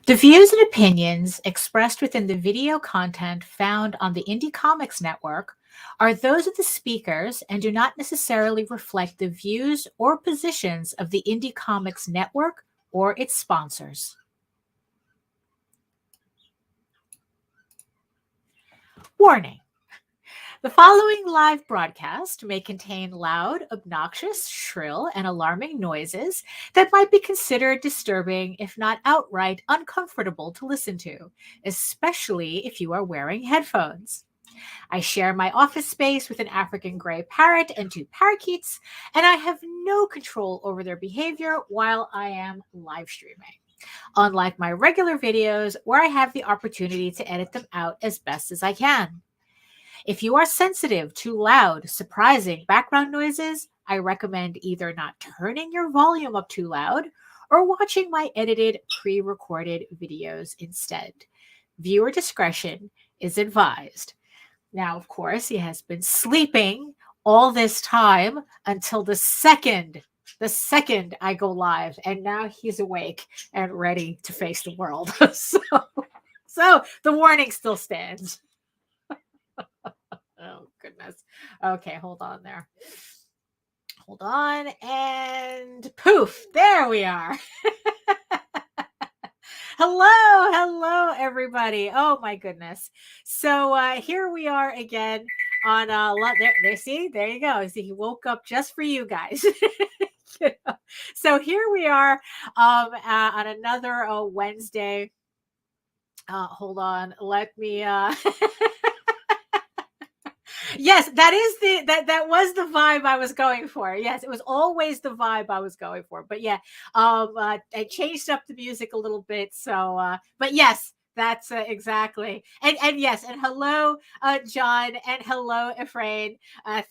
The views and opinions expressed within the video content found on the Indie Comics Network are those of the speakers and do not necessarily reflect the views or positions of the Indie Comics Network or its sponsors. Warning. The following live broadcast may contain loud, obnoxious, shrill, and alarming noises that might be considered disturbing, if not outright uncomfortable to listen to, especially if you are wearing headphones. I share my office space with an African gray parrot and two parakeets, and I have no control over their behavior while I am live streaming. Unlike my regular videos, where I have the opportunity to edit them out as best as I can. If you are sensitive to loud, surprising background noises, I recommend either not turning your volume up too loud or watching my edited, pre-recorded videos instead. Viewer discretion is advised. Now, of course, he has been sleeping all this time until the second I go live, and now he's awake and ready to face the world. So the warning still stands. Oh, goodness. Okay, hold on there. Hold on, and poof, there we are. Hello, everybody. Oh, my goodness. So here we are again on there, see, there you go. See, he woke up just for you guys. So here we are on another Wednesday. Hold on, let me Yes, that was the vibe I was going for. Yes, it was always the vibe I was going for. But yeah, I changed up the music a little bit. So, but yes, that's exactly. And yes, and hello, John, and hello, Ephraim.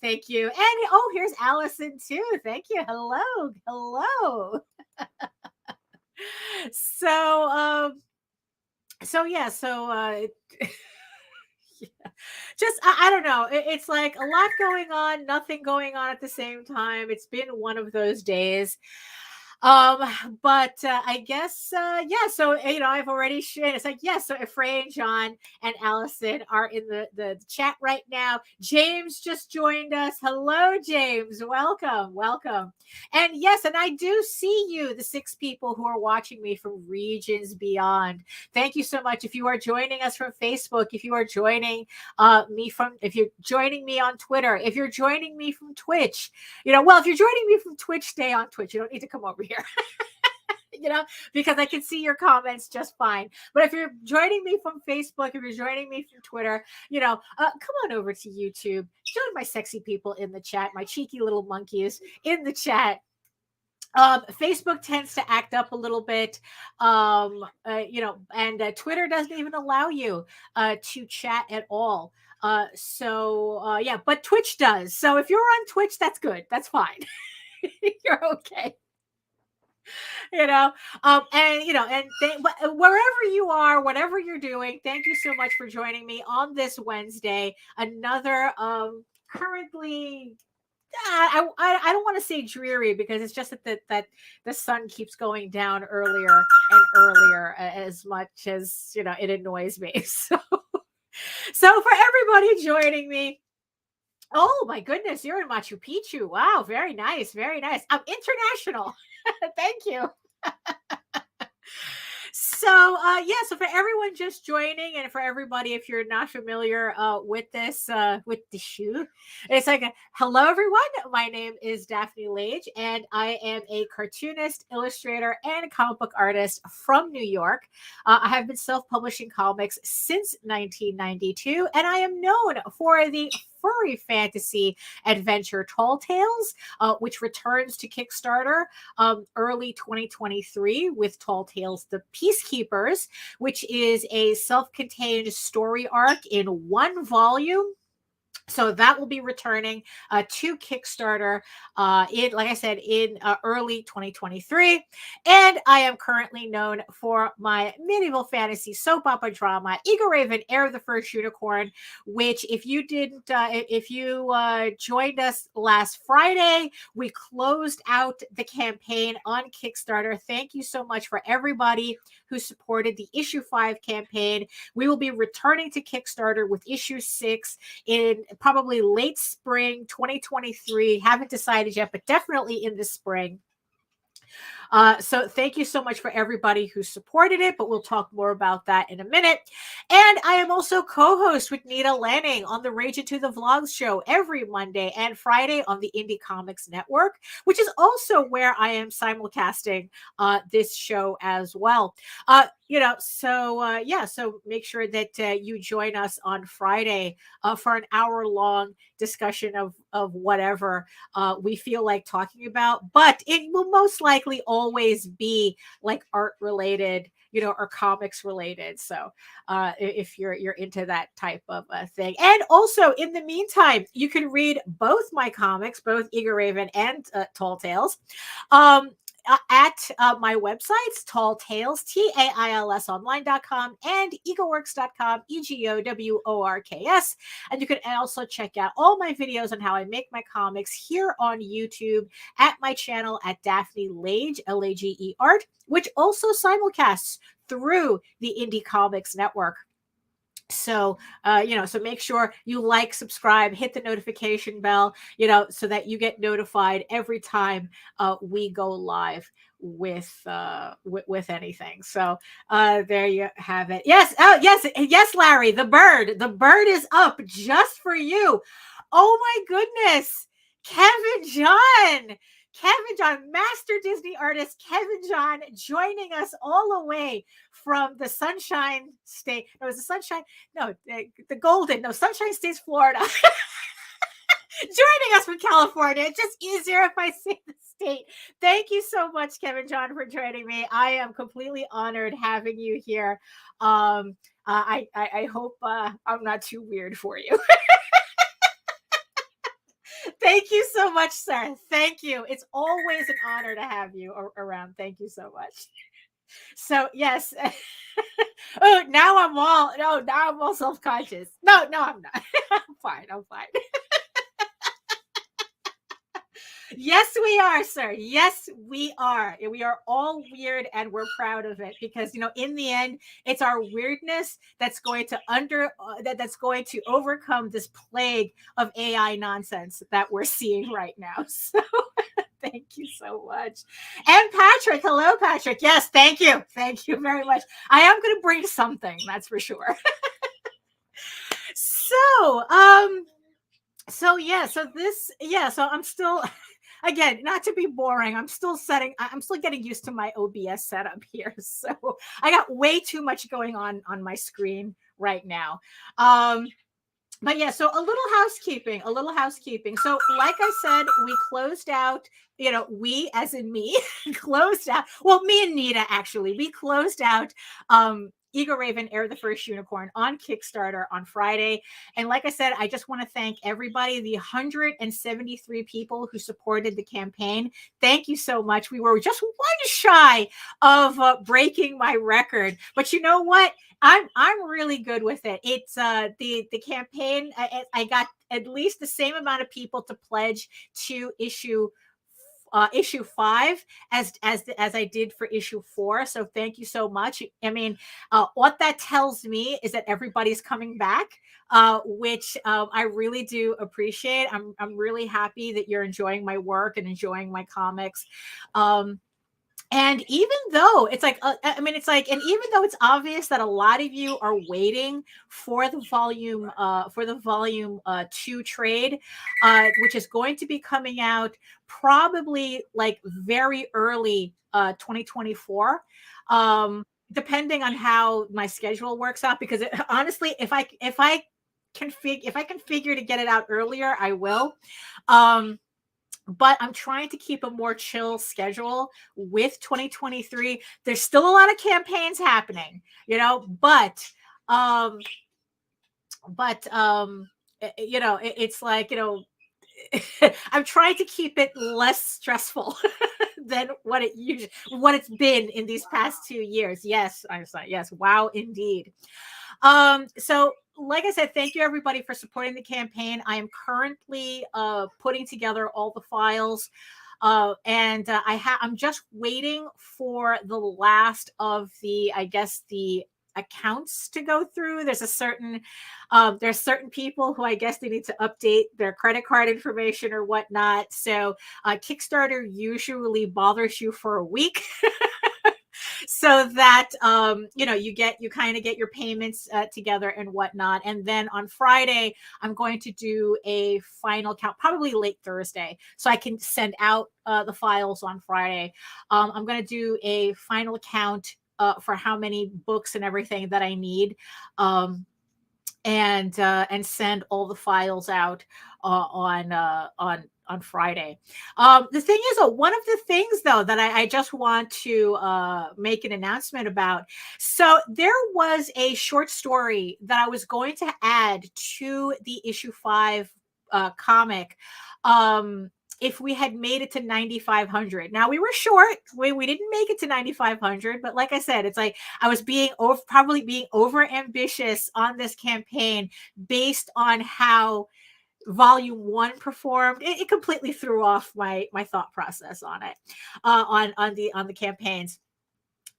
Thank you. And oh, here's Allison too. Thank you. Hello. So, yeah. Just I don't know. It's like a lot going on, nothing going on at the same time. It's been one of those days. But I guess yeah. So I've already shared. It's like yes. So Ephraim, John, and Allison are in the chat right now. James just joined us. Hello, James. Welcome. And yes, and I do see you, the 6 people who are watching me from regions beyond. Thank you so much. If you are joining us from Facebook, if you are joining if you're joining me on Twitter, if you're joining me from Twitch, well, if you're joining me from Twitch, stay on Twitch. You don't need to come over here. Because I can see your comments just fine. But if you're joining me from Facebook, if you're joining me from Twitter, come on over to YouTube. Join my sexy people in the chat, my cheeky little monkeys in the chat. Facebook tends to act up a little bit, and Twitter doesn't even allow you to chat at all. Yeah, but Twitch does. So if you're on Twitch, that's good. That's fine. You're okay. But wherever you are, whatever you're doing, thank you so much for joining me on this Wednesday. Another currently, I don't want to say dreary, because it's just that the sun keeps going down earlier and earlier, as much as it annoys me. So for everybody joining me. Oh my goodness, you're in Machu Picchu. Wow, very nice. I'm international. Thank you. So so for everyone just joining, and for everybody, if you're not familiar with this, with the shoe, it's like hello everyone. My name is Daphne Lage, and I am a cartoonist, illustrator, and comic book artist from New York. I have been self-publishing comics since 1992, and I am known for the furry fantasy adventure Tall Tales, which returns to Kickstarter early 2023 with Tall Tales The Peacekeepers, which is a self-contained story arc in 1 volume. So that will be returning to Kickstarter in, like I said, in early 2023. And I am currently known for my medieval fantasy soap opera drama, Eagle Raven, Heir of the First Unicorn, which if you didn't, if you joined us last Friday, we closed out the campaign on Kickstarter. Thank you so much for everybody who supported the issue 5 campaign. We will be returning to Kickstarter with issue 6 in probably late spring 2023. Haven't decided yet, but definitely in the spring. So thank you so much for everybody who supported it, but we'll talk more about that in a minute. And I am also co-host with Nita Lanning on the Rage Into the Vlogs show every Monday and Friday on the Indie Comics Network, which is also where I am simulcasting this show as well. So make sure that you join us on Friday for an hour-long discussion of whatever we feel like talking about, but it will most likely always be like art related, or comics related. So if you're into that type of thing. And also in the meantime, you can read both my comics, both Eagle Raven and Tall Tales, at my websites, Tall Tales, TAILSonline.com, and egoworks.com, EGOWORKS. And you can also check out all my videos on how I make my comics here on YouTube at my channel at Daphne Lage, Lage Art, which also simulcasts through the Indie Comics Network. So, so make sure you like, subscribe, hit the notification bell, so that you get notified every time we go live with anything. So there you have it. Yes. Oh, yes, Larry, the bird is up just for you. Oh my goodness. Kevin John, master Disney artist Kevin John, joining us all the way from the Sunshine State. No, it was the Sunshine. No, the Golden. No, Sunshine State, Florida. Joining us from California. It's just easier if I say the state. Thank you so much, Kevin John, for joining me. I am completely honored having you here. I hope I'm not too weird for you. Thank you so much, sir. Thank you. It's always an honor to have you around. Thank you so much. So yes. Now I'm all self-conscious. No, I'm not. I'm fine. Yes, we are, sir. Yes, we are. We are all weird and we're proud of it because, in the end, it's our weirdness that's going to that's going to overcome this plague of AI nonsense that we're seeing right now. So thank you so much. And Patrick, hello, Patrick. Yes, thank you. Thank you very much. I am going to bring something, that's for sure. So I'm still, again, not to be boring, I'm still getting used to my OBS setup here. So I got way too much going on my screen right now. But yeah, so a little housekeeping. So like I said, we closed out, we as in me, closed out, well, me and Nita, actually, we closed out Eagle Raven, Heir of the First Unicorn on Kickstarter on Friday. And like I said, I just want to thank everybody, the 173 people who supported the campaign. Thank you so much. We were just one shy of breaking my record. But you know what? I'm really good with it. It's the campaign. I got at least the same amount of people to pledge to issue 5 as I did for issue 4. So thank you so much. I mean, what that tells me is that everybody's coming back, which I really do appreciate. I'm really happy that you're enjoying my work and enjoying my comics. And even though it's like, and even though it's obvious that a lot of you are waiting for the volume 2 trade, which is going to be coming out probably like very early 2024, depending on how my schedule works out. Because honestly, if I can figure to get it out earlier, I will. But I'm trying to keep a more chill schedule with 2023. There's still a lot of campaigns happening, but it's like, I'm trying to keep it less stressful than what it's been in these past 2 years. Yes, I'm sorry. Yes, wow, indeed. So like I said, thank you everybody for supporting the campaign. I am currently putting together all the files. And I'm just waiting for the last of I guess the accounts to go through. There's certain people who I guess they need to update their credit card information or whatnot. So Kickstarter usually bothers you for a week. So that you kind of get your payments together and whatnot. And then on Friday I'm going to do a final count, probably late Thursday, so I can send out the files on Friday. I'm going to do a final count for how many books and everything that I need, and send all the files out on Friday. The thing is, one of the things though that I just want to make an announcement about. So there was a short story that I was going to add to the issue 5 comic. If we had made it to 9,500. Now we were short. We didn't make it to 9,500, but like I said, it's like I was probably being over ambitious on this campaign based on how volume 1 performed. It completely threw off my thought process on it, on the campaigns.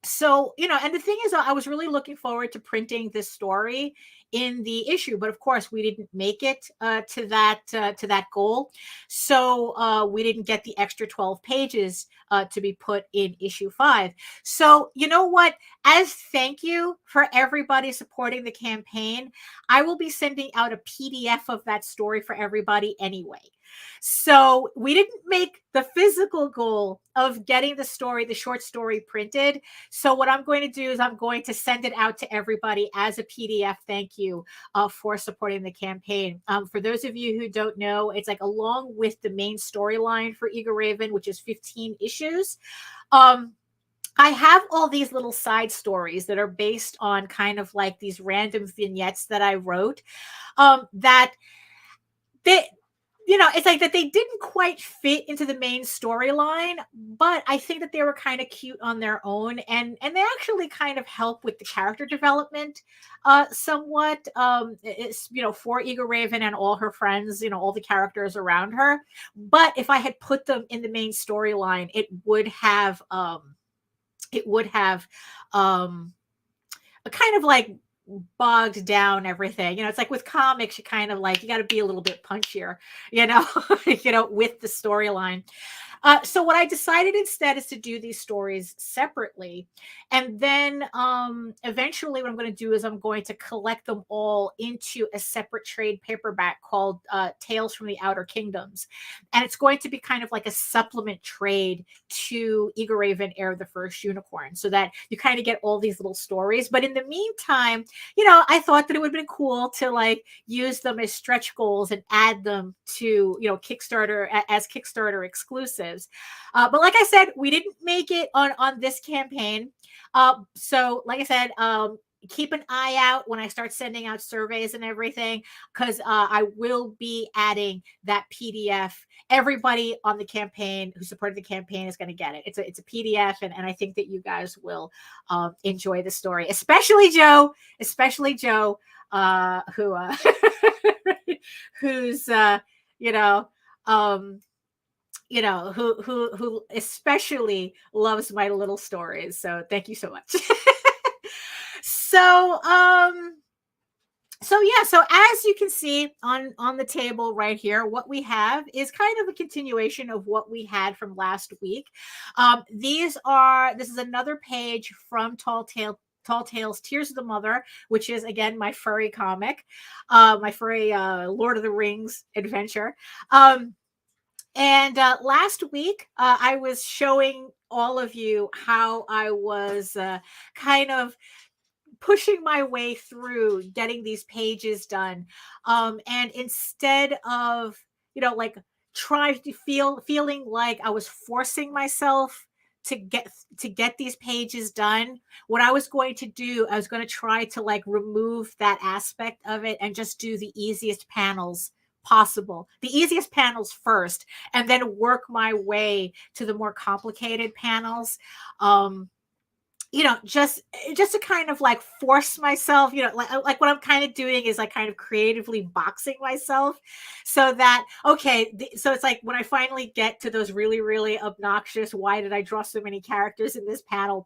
So, and the thing is, I was really looking forward to printing this story in the issue, but of course we didn't make it to that goal. So we didn't get the extra 12 pages to be put in issue 5. So you know what? As thank you for everybody supporting the campaign, I will be sending out a PDF of that story for everybody anyway. So we didn't make the physical goal of getting the short story printed. So what I'm going to do is I'm going to send it out to everybody as a PDF. Thank you for supporting the campaign. For those of you who don't know, it's like along with the main storyline for Eagle Raven, which is 15 issues. I have all these little side stories that are based on kind of like these random vignettes that I wrote, that it's like that they didn't quite fit into the main storyline, but I think that they were kind of cute on their own, and they actually kind of help with the character development somewhat. It's for Eagle Raven and all her friends, all the characters around her. But if I had put them in the main storyline, it would have a kind of like bogged down everything. It's like with comics, you kind of like, you got to be a little bit punchier, with the storyline. So what I decided instead is to do these stories separately. And then eventually what I'm going to do is I'm going to collect them all into a separate trade paperback called Tales from the Outer Kingdoms. And it's going to be kind of like a supplement trade to Eagle Raven, Heir of the First Unicorn, so that you kind of get all these little stories. But in the meantime, I thought that it would have been cool to like use them as stretch goals and add them to, Kickstarter as Kickstarter exclusives. But like I said, we didn't make it on this campaign. So like I said, keep an eye out when I start sending out surveys and everything, because I will be adding that PDF. Everybody on the campaign who supported the campaign is going to get it. It's a PDF, and I think that you guys will enjoy the story, especially Joe, who who's who especially loves my little stories. So thank you so much. So as you can see on the table right here, what we have is kind of a continuation of what we had from last week. This is another page from Tall Tales Tears of the Mother, which is again my furry comic, my furry Lord of the Rings adventure. And last week, I was showing all of you how I was kind of pushing my way through getting these pages done. And instead of, like feeling like I was forcing myself to get these pages done, what I was going to do, I was going to try to like remove that aspect of it and just do the easiest panels possible, the easiest panels first, and then work my way to the more complicated panels. Just to kind of like force myself, like what I'm kind of doing is like kind of creatively boxing myself, so that, okay, so it's like when I finally get to those really, really obnoxious, why did I draw so many characters in this panels?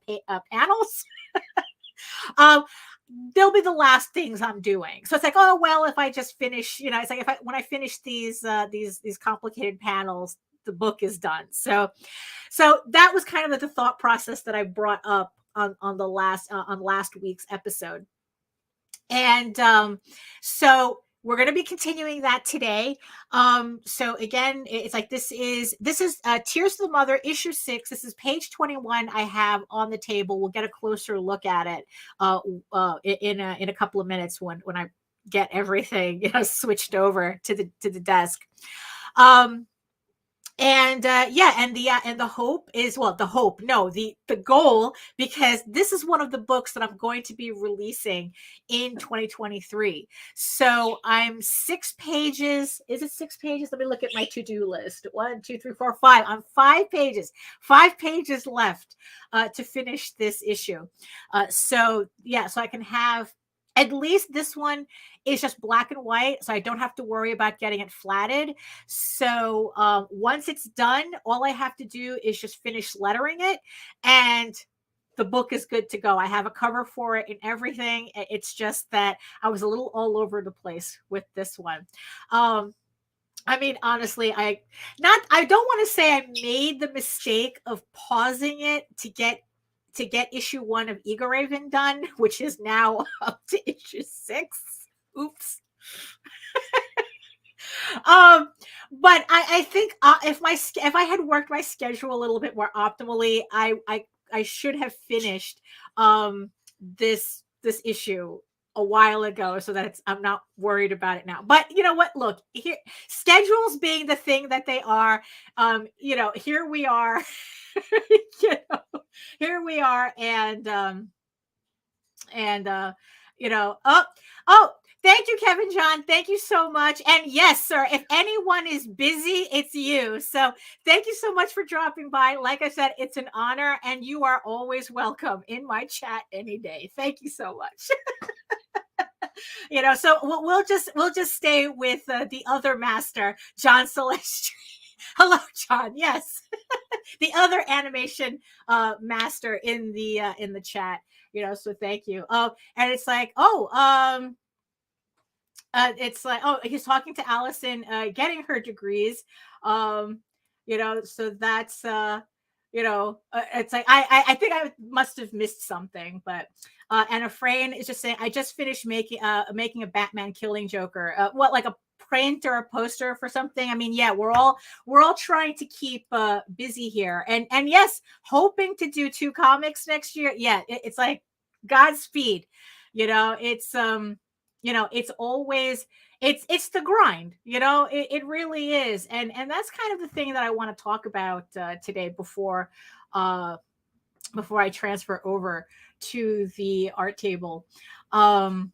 um, they'll be the last things I'm doing. So it's like, oh, well, if I just finish, it's like when I finish these complicated panels, the book is done. So that was kind of the thought process that I brought up on last week's episode. And so we're going to be continuing that today. So again, it's like this is Tears of the Mother, issue 6. This is page 21. I have on the table. We'll get a closer look at it in a couple of minutes when I get everything switched over to the desk. And the hope is, well, the goal, because this is one of the books that I'm going to be releasing in 2023. So I'm 6 pages. Is it 6 pages? Let me look at my to-do list. 1, 2, 3, 4, 5. I'm 5 pages left to finish this issue. So I can have, at least this one is just black and white, so I don't have to worry about getting it flatted. So once it's done, all I have to do is just finish lettering it, and the book is good to go. I have a cover for it and everything. It's just that I was a little all over the place with this one. I mean, honestly, I don't want to say I made the mistake of pausing it to get issue 1 of Ego Raven done, which is now up to issue 6. Oops. But I think if I had worked my schedule a little bit more optimally, I should have finished this issue a while ago, so that I'm not worried about it now. But you know what? Look, here, schedules being the thing that they are, here we are. Here we are, and thank you, Kevin John. Thank you so much. And yes, sir, if anyone is busy, it's you. So thank you so much for dropping by. Like I said, it's an honor, and you are always welcome in my chat any day. Thank you so much. So we'll just stay with the other master, John Celestri. Hello, John. Yes. The other animation master in the chat, so thank you. And it's like, it's like, he's talking to Allison, getting her degrees. So that's it's like I think I must have missed something, but and Efrain is just saying, I just finished making a Batman killing Joker. What, like a print or a poster for something? I mean, yeah, we're all trying to keep busy here, and yes, hoping to do 2 comics next year. Yeah, it's like Godspeed. It's it's always, it's the grind. It really is, and that's kind of the thing that I want to talk about today before I transfer over to the art table. And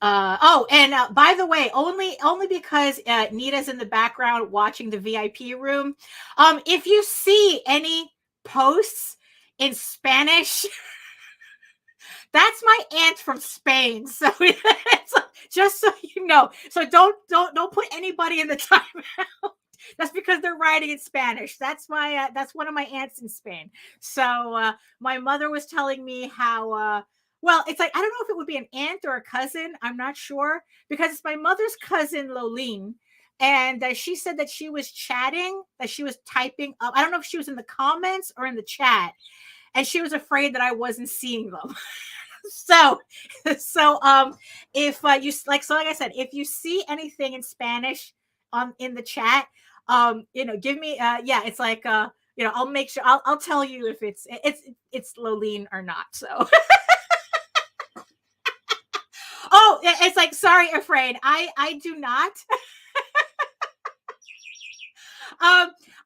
by the way, only because Nita's in the background watching the VIP room. If you see any posts in Spanish, that's my aunt from Spain. So it's just so you know. So don't put anybody in the timeout. That's because they're writing in Spanish. That's one of my aunts in Spain. So my mother was telling me how well, it's like, I don't know if it would be an aunt or a cousin. I'm not sure, because it's my mother's cousin, Lolene. And she said that she was chatting, that she was typing up. I don't know if she was in the comments or in the chat, and she was afraid that I wasn't seeing them. So if you like I said, if you see anything in Spanish in the chat, give me it's like I'll make sure, I'll tell you if it's Lolene or not. So oh, it's like, sorry, Efrain, I do not.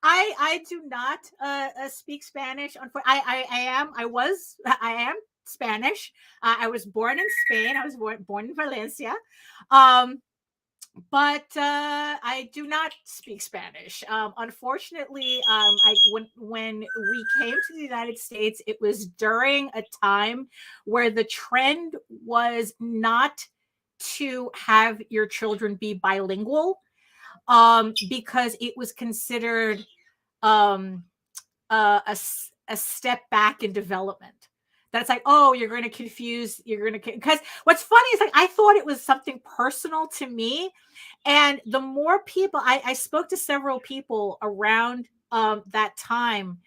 I do not speak Spanish. I am Spanish. I was born in Spain. I was born in Valencia. Um, but I do not speak Spanish. Unfortunately, when we came to the United States, it was during a time where the trend was not to have your children be bilingual, because it was considered um, a step back in development. That's like, oh, you're going to confuse, you're going to, because what's funny is like, I thought it was something personal to me. And the more people, I spoke to several people around that time,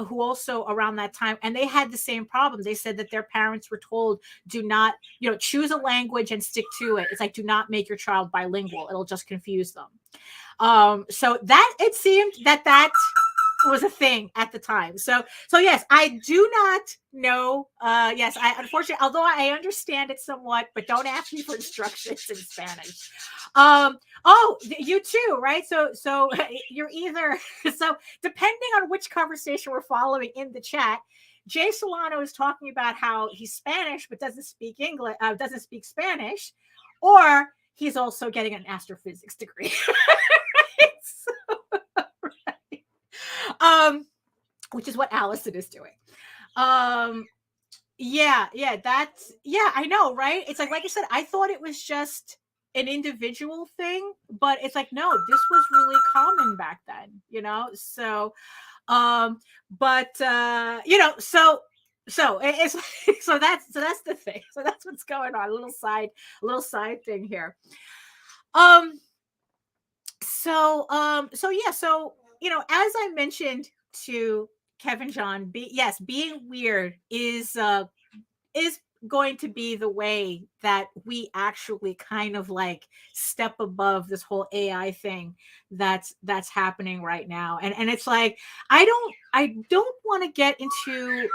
who also around that time, and they had the same problem. They said that their parents were told, do not, choose a language and stick to it. It's like, do not make your child bilingual. It'll just confuse them. So that, it seemed that was a thing at the time. So yes, I do not know. Yes, I unfortunately, although I understand it somewhat, but don't ask me for instructions in Spanish. Oh, you too, right? So you're either, so depending on which conversation we're following in the chat, Jay Solano is talking about how he's Spanish but doesn't speak English, doesn't speak Spanish, or he's also getting an astrophysics degree. Which is what Allison is doing. Yeah, I know, right? It's like I said, I thought it was just an individual thing, but it's like, no, this was really common back then, So, but so it's so that's the thing. So that's what's going on. A little side thing here. So yeah, so as I mentioned to Kevin John, being weird is going to be the way that we actually kind of like step above this whole AI thing that's happening right now. And it's like, I don't want to get into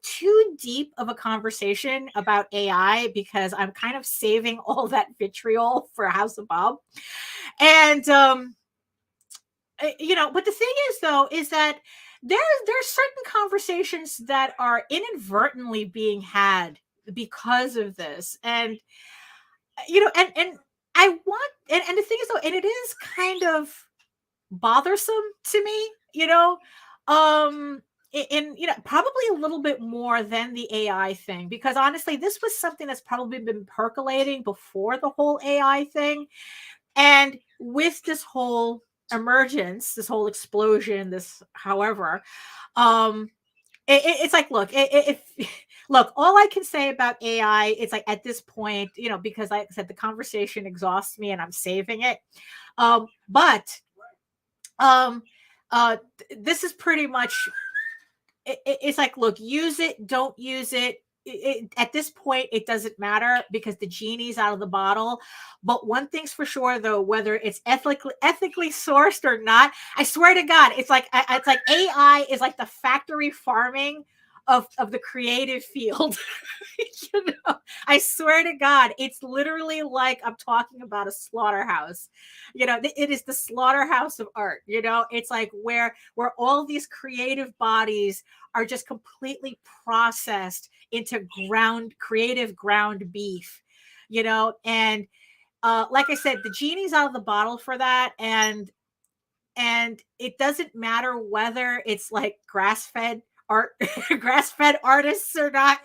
too deep of a conversation about AI, because I'm kind of saving all that vitriol for House of Bob. And but the thing is, though, is that there's certain conversations that are inadvertently being had because of this. And and I want, and the thing is, though, and it is kind of bothersome to me, in probably a little bit more than the AI thing, because honestly, this was something that's probably been percolating before the whole AI thing. And with this whole emergence, this whole explosion, this however, it's like, look, look, all I can say about AI, it's like, at this point, because like I said, the conversation exhausts me and I'm saving it. But this is pretty much, it's like, look, use it, don't use it. At this point, it doesn't matter, because the genie's out of the bottle. But one thing's for sure, though, whether it's ethically sourced or not, I swear to God, it's like AI is like the factory farming of the creative field. I swear to God, it's literally like I'm talking about a slaughterhouse. It is the slaughterhouse of art. It's like where all these creative bodies are just completely processed into creative ground beef, and like I said, the genie's out of the bottle for that. And it doesn't matter whether it's like grass-fed artists or not.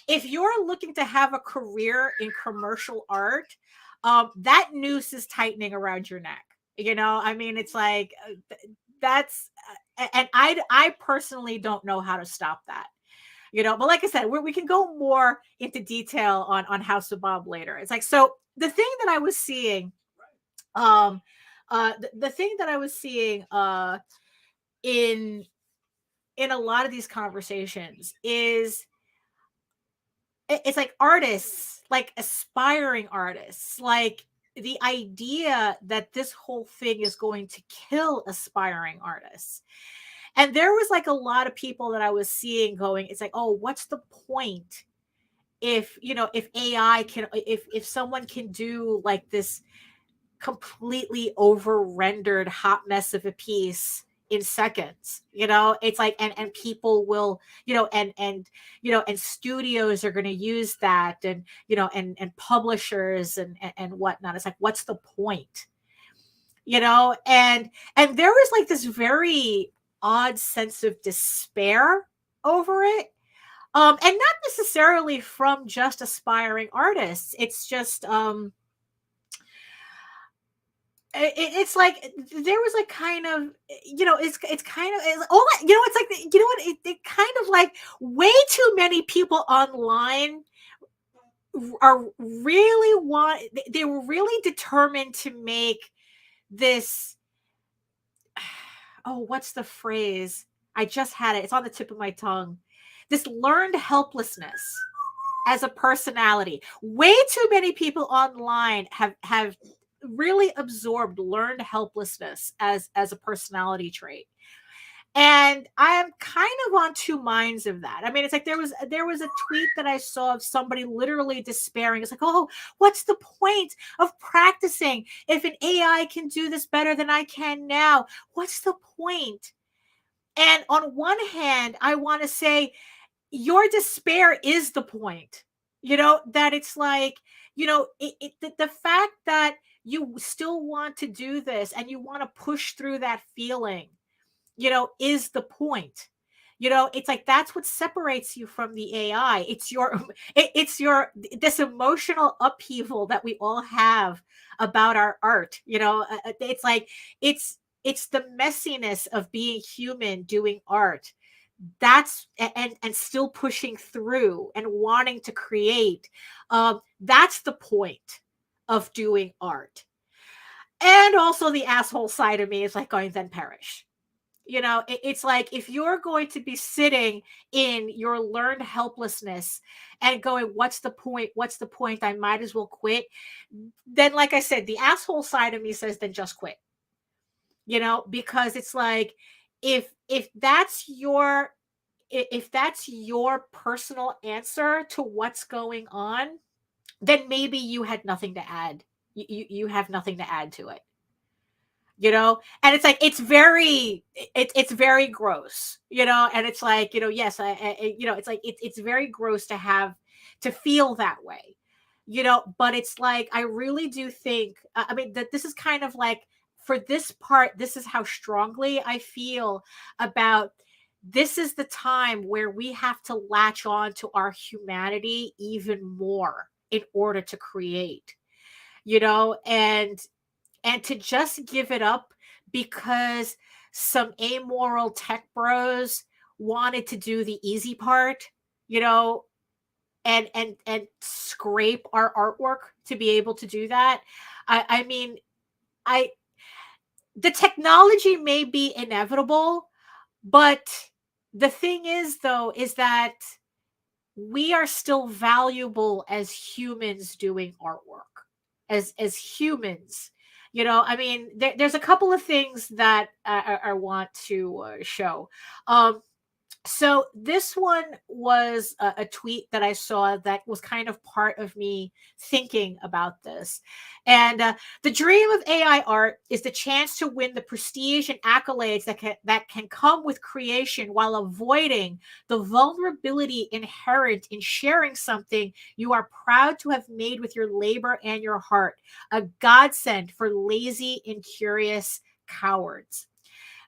If you're looking to have a career in commercial art, that noose is tightening around your neck. I mean, it's like, that's, and I personally don't know how to stop that. But like I said, we can go more into detail on House of Bob later. It's like, so the thing that I was seeing, the thing that I was seeing in a lot of these conversations is, it's like artists, like aspiring artists, like the idea that this whole thing is going to kill aspiring artists. And there was like a lot of people that I was seeing going, it's like, oh, what's the point if AI can, if someone can do like this completely over rendered hot mess of a piece in seconds. It's like, and people will, and studios are going to use that, and and publishers and whatnot. It's like, what's the point? And there was like this very odd sense of despair over it. And not necessarily from just aspiring artists. It's just it's like there was like kind of, it's kind of it's like, what, it kind of like way too many people online are really they were really determined to make this, oh, what's the phrase? I just had it. It's on the tip of my tongue. This learned helplessness as a personality. Way too many people online have really absorbed learned helplessness as a personality trait. And I'm kind of on two minds of that. I mean, it's like there was a tweet that I saw of somebody literally despairing. It's like, oh, what's the point of practicing if an AI can do this better than I can now? What's the point? And on one hand, I want to say your despair is the point. That it's like, the fact that you still want to do this and you want to push through that feeling, is the point. It's like that's what separates you from the AI. It's your this emotional upheaval that we all have about our art. It's like it's the messiness of being human doing art. That's and still pushing through and wanting to create. That's the point of doing art. And also the asshole side of me is like going, then perish. It's like, if you're going to be sitting in your learned helplessness and going, what's the point? What's the point? I might as well quit. Then, like I said, the asshole side of me says, then just quit. Because it's like, if that's your personal answer to what's going on, then maybe you had nothing to add. You have nothing to add to it. And it's like, it's very gross, and it's like, yes, it's like, it's very gross to have to feel that way, but it's like, I really do think, I mean, that this is kind of like, for this part, this is how strongly I feel about, this is the time where we have to latch on to our humanity even more in order to create, and to just give it up because some amoral tech bros wanted to do the easy part, and scrape our artwork to be able to do that. I mean, the technology may be inevitable, but the thing is, though, is that we are still valuable as humans doing artwork, as humans. I mean, there's a couple of things that I want to show. So this one was a tweet that I saw that was kind of part of me thinking about this. And the dream of AI art is the chance to win the prestige and accolades that can come with creation, while avoiding the vulnerability inherent in sharing something you are proud to have made with your labor and your heart. A godsend for lazy and curious cowards.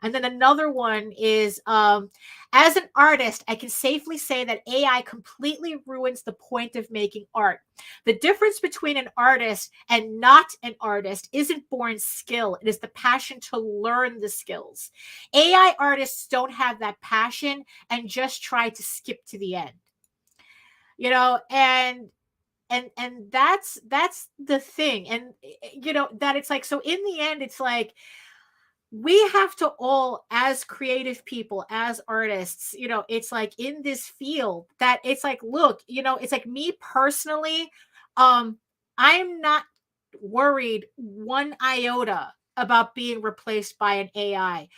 And then another one is, as an artist, I can safely say that AI completely ruins the point of making art. The difference between an artist and not an artist isn't born skill. It is the passion to learn the skills. AI artists don't have that passion and just try to skip to the end. And that's the thing. And that it's like, so in the end, it's like, we have to all, as creative people, as artists, it's like, in this field, that it's like, look, it's like, me personally, I'm not worried one iota about being replaced by an AI.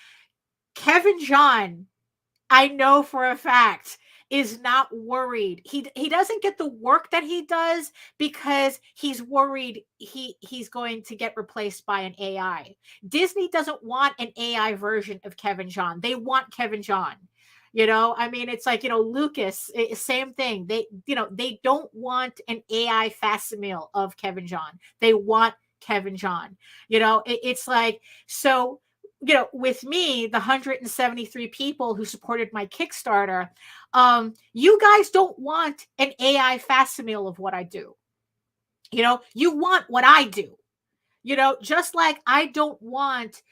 Kevin John, I know for a fact, is not worried. He doesn't get the work that he does because he's worried he's going to get replaced by an AI. Disney doesn't want an AI version of Kevin John. They want Kevin John. I mean, it's like, Lucas, same thing. They don't want an AI facsimile of Kevin John. They want Kevin John. It's like, so, with me, the 173 people who supported my Kickstarter, you guys don't want an AI facsimile of what I do. You want what I do. Just like I don't want,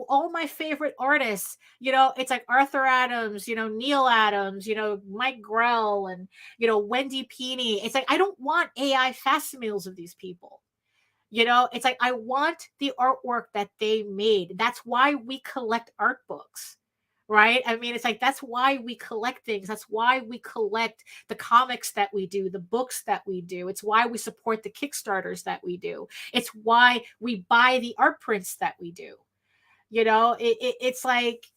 all my favorite artists, it's like Arthur Adams, Neil Adams, Mike Grell, and, Wendy Peeney. It's like, I don't want AI facsimiles of these people. It's like, I want the artwork that they made. That's why we collect art books. Right. I mean, it's like, that's why we collect things. That's why we collect the comics that we do, the books that we do. It's why we support the Kickstarters that we do. It's why we buy the art prints that we do. It's like,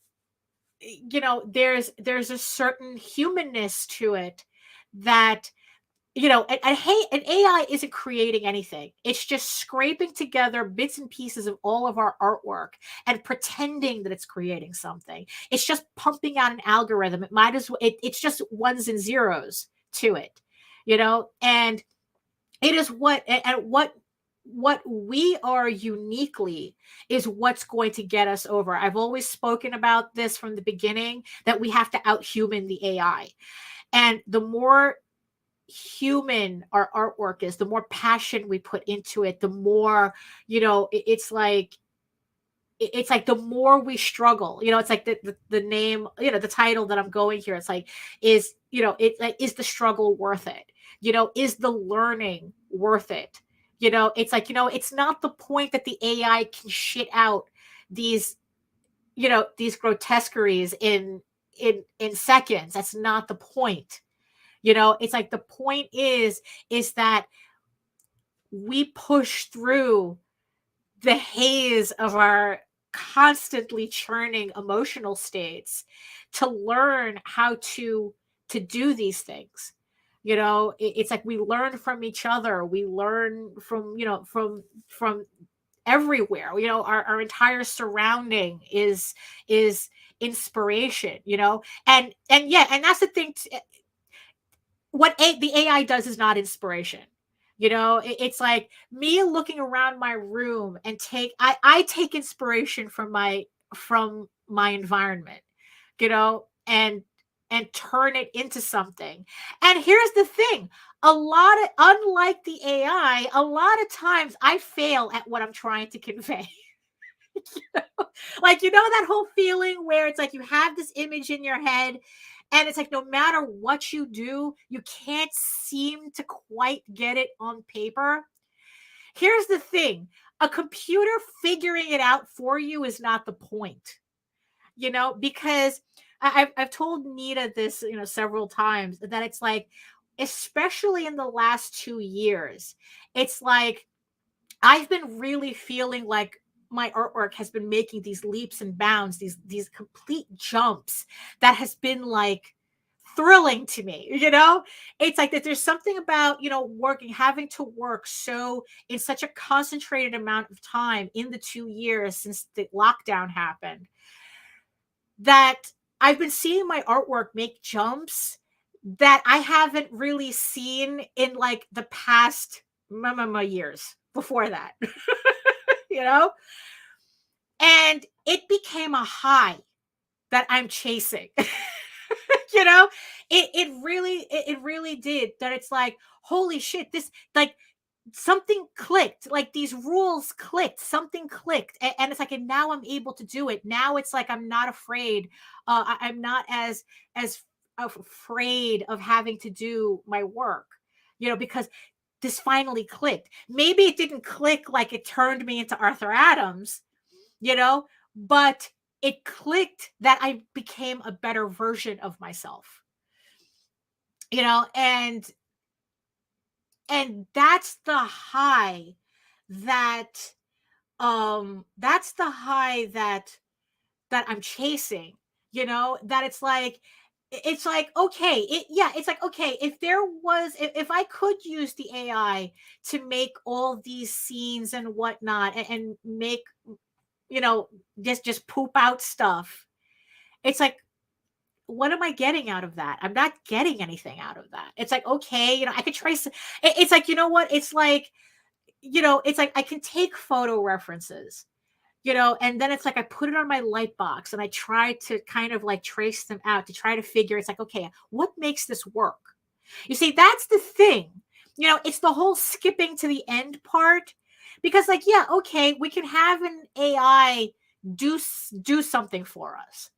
there's a certain humanness to it that, and hey, an AI isn't creating anything. It's just scraping together bits and pieces of all of our artwork and pretending that it's creating something. It's just pumping out an algorithm. It might as well, it's just ones and zeros to it, and it is what we are uniquely is what's going to get us over. I've always spoken about this from the beginning, that we have to outhuman the AI. And the more human our artwork is, the more passion we put into it, the more, it's like the more we struggle. It's like the name, the title that I'm going here, it's like, is the struggle worth it? Is the learning worth it? It's like, it's not the point that the AI can shit out these these grotesqueries in seconds. That's not the point. It's like, the point is that we push through the haze of our constantly churning emotional states to learn how to do these things. It's like, we learn from each other. We learn from, from everywhere. Our entire surrounding is inspiration, and yeah, and that's the thing. What the AI does is not inspiration. It's like me looking around my room and I take inspiration from my environment, and turn it into something. And here's the thing, unlike the AI, a lot of times I fail at what I'm trying to convey. Like, that whole feeling where it's like, you have this image in your head, and it's like, no matter what you do, you can't seem to quite get it on paper. Here's the thing, a computer figuring it out for you is not the point, because I've told Nita this, several times, that it's like, especially in the last 2 years, it's like, I've been really feeling like my artwork has been making these leaps and bounds, these complete jumps that has been like thrilling to me. It's like that there's something about, having to work so in such a concentrated amount of time in the 2 years since the lockdown happened, that I've been seeing my artwork make jumps that I haven't really seen in like the past years before that. you know? And it became a high that I'm chasing. you know, it really did. That it's like, holy shit, this, like, something clicked, like these rules clicked, something clicked, and it's like, and now I'm able to do it. Now it's like, I'm not afraid. I'm not as afraid of having to do my work, because this finally clicked. Maybe it didn't click like it turned me into Arthur Adams, but it clicked that I became a better version of myself, and that's the high that that's the high that I'm chasing, that it's like, it's like, okay, it's like, okay, if I could use the AI to make all these scenes and whatnot, and make, you know, just poop out stuff, it's like, what am I getting out of that? I'm not getting anything out of that. It's like, okay, I could trace it's like, you know what? It's like, it's like I can take photo references, and then it's like I put it on my light box and I try to kind of like trace them out to try to figure, it's like, okay, what makes this work? You see, that's the thing. It's the whole skipping to the end part, because like, yeah, okay, we can have an AI do something for us.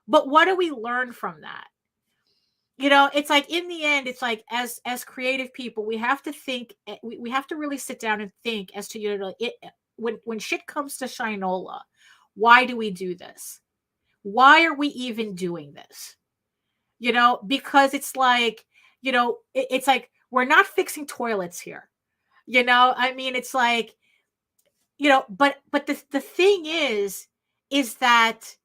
But what do we learn from that? It's like, in the end, it's like, as creative people, we have to think, we have to really sit down and think as to, when shit comes to Shinola, why do we do this? Why are we even doing this? Because it's like, it's like, we're not fixing toilets here. I mean, it's like, but the thing is that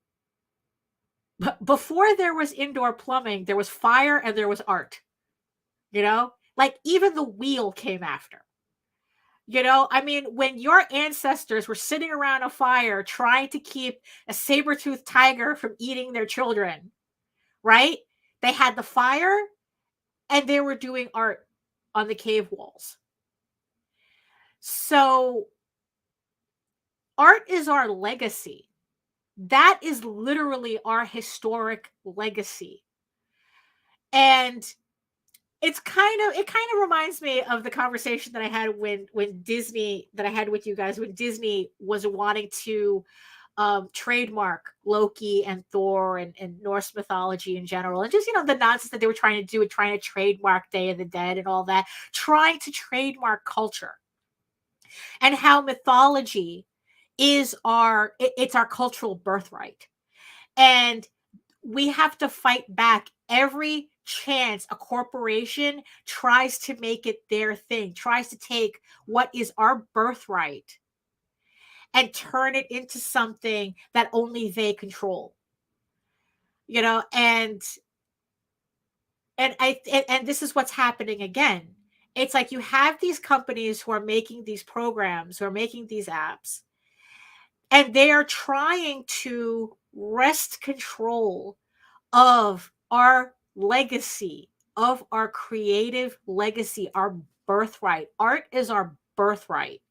before there was indoor plumbing, there was fire and there was art. Like, even the wheel came after. I mean, when your ancestors were sitting around a fire trying to keep a saber-toothed tiger from eating their children, right? They had the fire and they were doing art on the cave walls. So art is our legacy. That is literally our historic legacy. And it kind of reminds me of the conversation that I had when Disney, that I had with you guys, when Disney was wanting to trademark Loki and Thor and Norse mythology in general, and just, the nonsense that they were trying to do, and trying to trademark Day of the Dead and all that, trying to trademark culture, and how mythology is it's our cultural birthright. And we have to fight back every chance a corporation tries to make it their thing, tries to take what is our birthright and turn it into something that only they control. And this is what's happening again. It's like, you have these companies who are making these programs, who are making these apps, and they are trying to wrest control of our legacy, of our creative legacy, our birthright. Art is our birthright.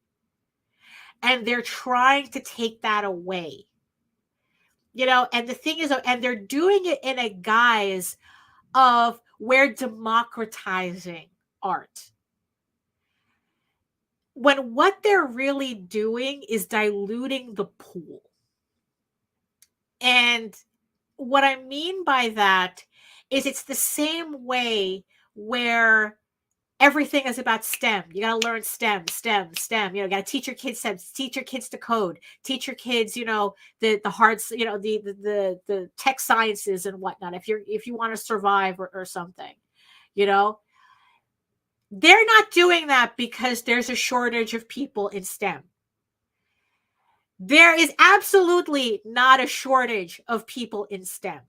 And they're trying to take that away. And the thing is, and they're doing it in a guise of, we're democratizing art, when what they're really doing is diluting the pool. And what I mean by that is, it's the same way where everything is about STEM. You got to learn STEM, STEM, STEM. Got to teach your kids STEM, teach your kids to code, teach your kids, the hard, the tech sciences and whatnot. If you want to survive or something, they're not doing that because there's a shortage of people in STEM. There is absolutely not a shortage of people in STEM.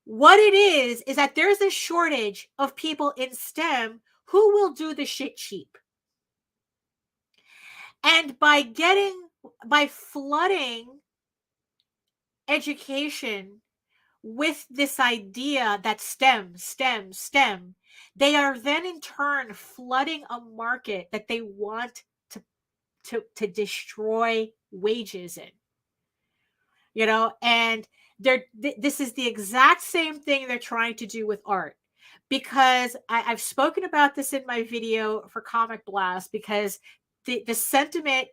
What it is that there's a shortage of people in STEM who will do the shit cheap. And by flooding education with this idea that STEM, STEM, STEM, they are then in turn flooding a market that they want to destroy wages in. And this is the exact same thing they're trying to do with art. Because I've spoken about this in my video for Comic Blast, because the sentiment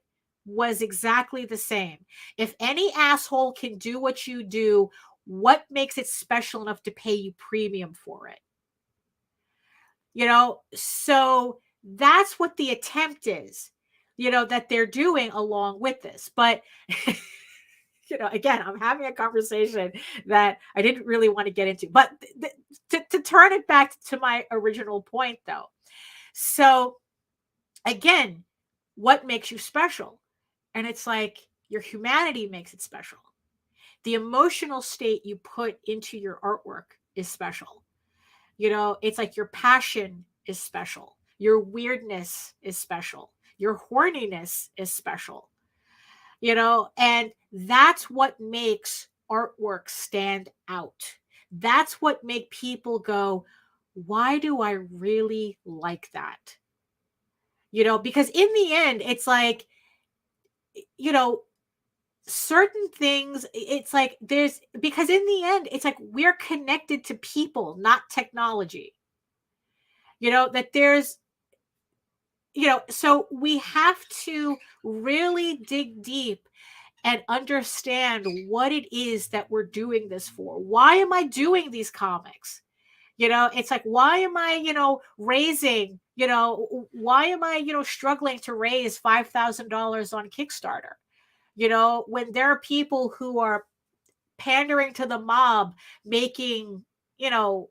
was exactly the same. If any asshole can do what you do, what makes it special enough to pay you premium for it? So that's what the attempt is, that they're doing along with this. But again, I'm having a conversation that I didn't really want to get into. But to turn it back to my original point, though. So again, what makes you special? And it's like, your humanity makes it special. The emotional state you put into your artwork is special. It's like your passion is special. Your weirdness is special. Your horniness is special. And that's what makes artwork stand out. That's what make people go, why do I really like that? Because in the end, it's like, you know, certain things, it's like because in the end, it's like we're connected to people, not technology. That there's, so we have to really dig deep and understand what it is that we're doing this for. Why am I doing these comics? It's like, why am I, raising, why am I, struggling to raise $5,000 on Kickstarter? When there are people who are pandering to the mob, making, you know,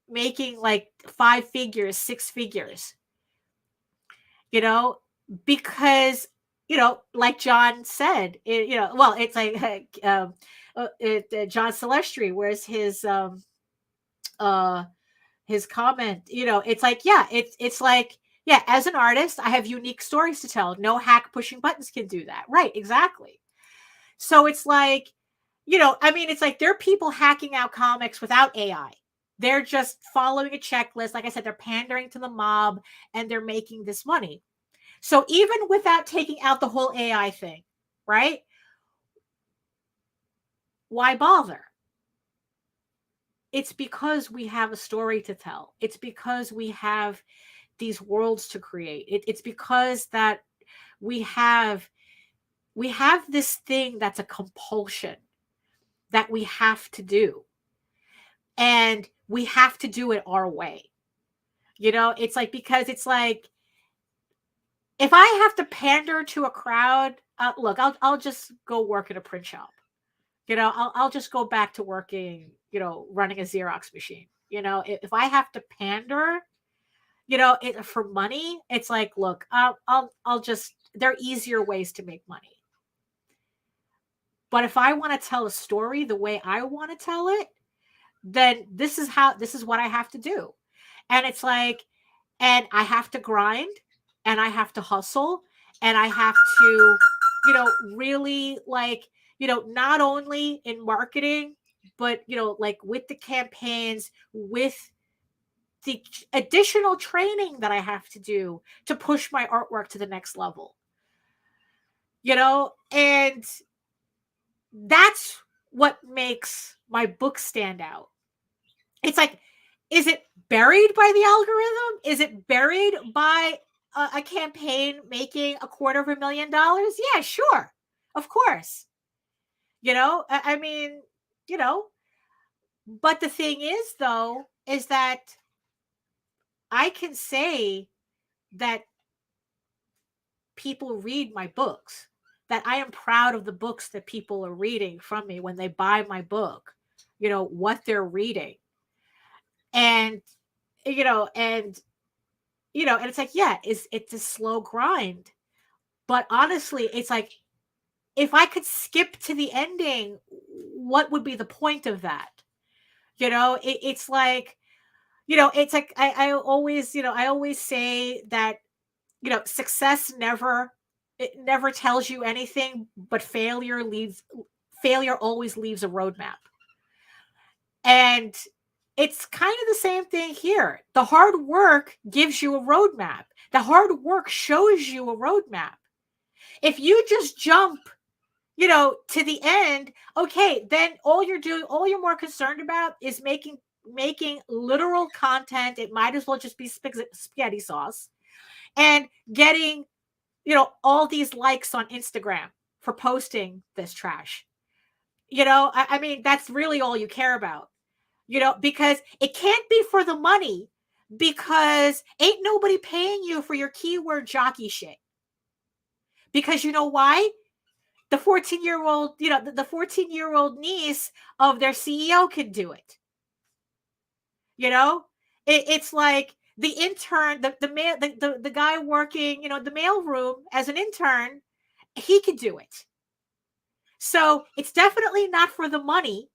making like 5 figures, 6 figures, you know, because, like John said, well, it's like, John Celestri, where's his comment, it's like, yeah, it's like, yeah, as an artist, I have unique stories to tell. No hack pushing buttons can do that. Right. Exactly. So it's like, I mean, it's like there are people hacking out comics without AI. They're just following a checklist. Like I said, they're pandering to the mob and they're making this money. So even without taking out the whole AI thing, right? Why bother? It's because we have a story to tell. It's because we have these worlds to create. It's because that we have this thing that's a compulsion that we have to do. And we have to do it our way. It's like, because it's like, if I have to pander to a crowd, look, I'll just go work at a print shop. I'll just go back to working, running a Xerox machine. If I have to pander, for money, it's like, look, I'll just, there are easier ways to make money. But if I want to tell a story the way I want to tell it, then this is what I have to do. And it's like, and I have to grind and I have to hustle and I have to, really like, not only in marketing, but, like with the campaigns, with the additional training that I have to do to push my artwork to the next level, and that's what makes my book stand out. It's like, is it buried by the algorithm? Is it buried by a campaign making $250,000? Yeah, sure. Of course. I mean, but the thing is, though, is that I can say that people read my books, that I am proud of the books that people are reading from me when they buy my book, what they're reading. And, and it's like, yeah, it's a slow grind. But honestly, it's like, if I could skip to the ending, what would be the point of that? It's like, it's like, I always, I always say that, success never tells you anything, but failure always leaves a roadmap. And it's kind of the same thing here. The hard work gives you a roadmap. The hard work shows you a roadmap. If you just jump, to the end, okay, then all you're more concerned about is making literal content. It might as well just be spaghetti sauce, and getting, all these likes on Instagram for posting this trash. I mean, that's really all you care about, because it can't be for the money, because ain't nobody paying you for your keyword jockey shit. Because you know why? The 14-year-old, the 14-year-old niece of their CEO can do it. It's like the intern, the guy working, the mailroom as an intern, he could do it. So it's definitely not for the money,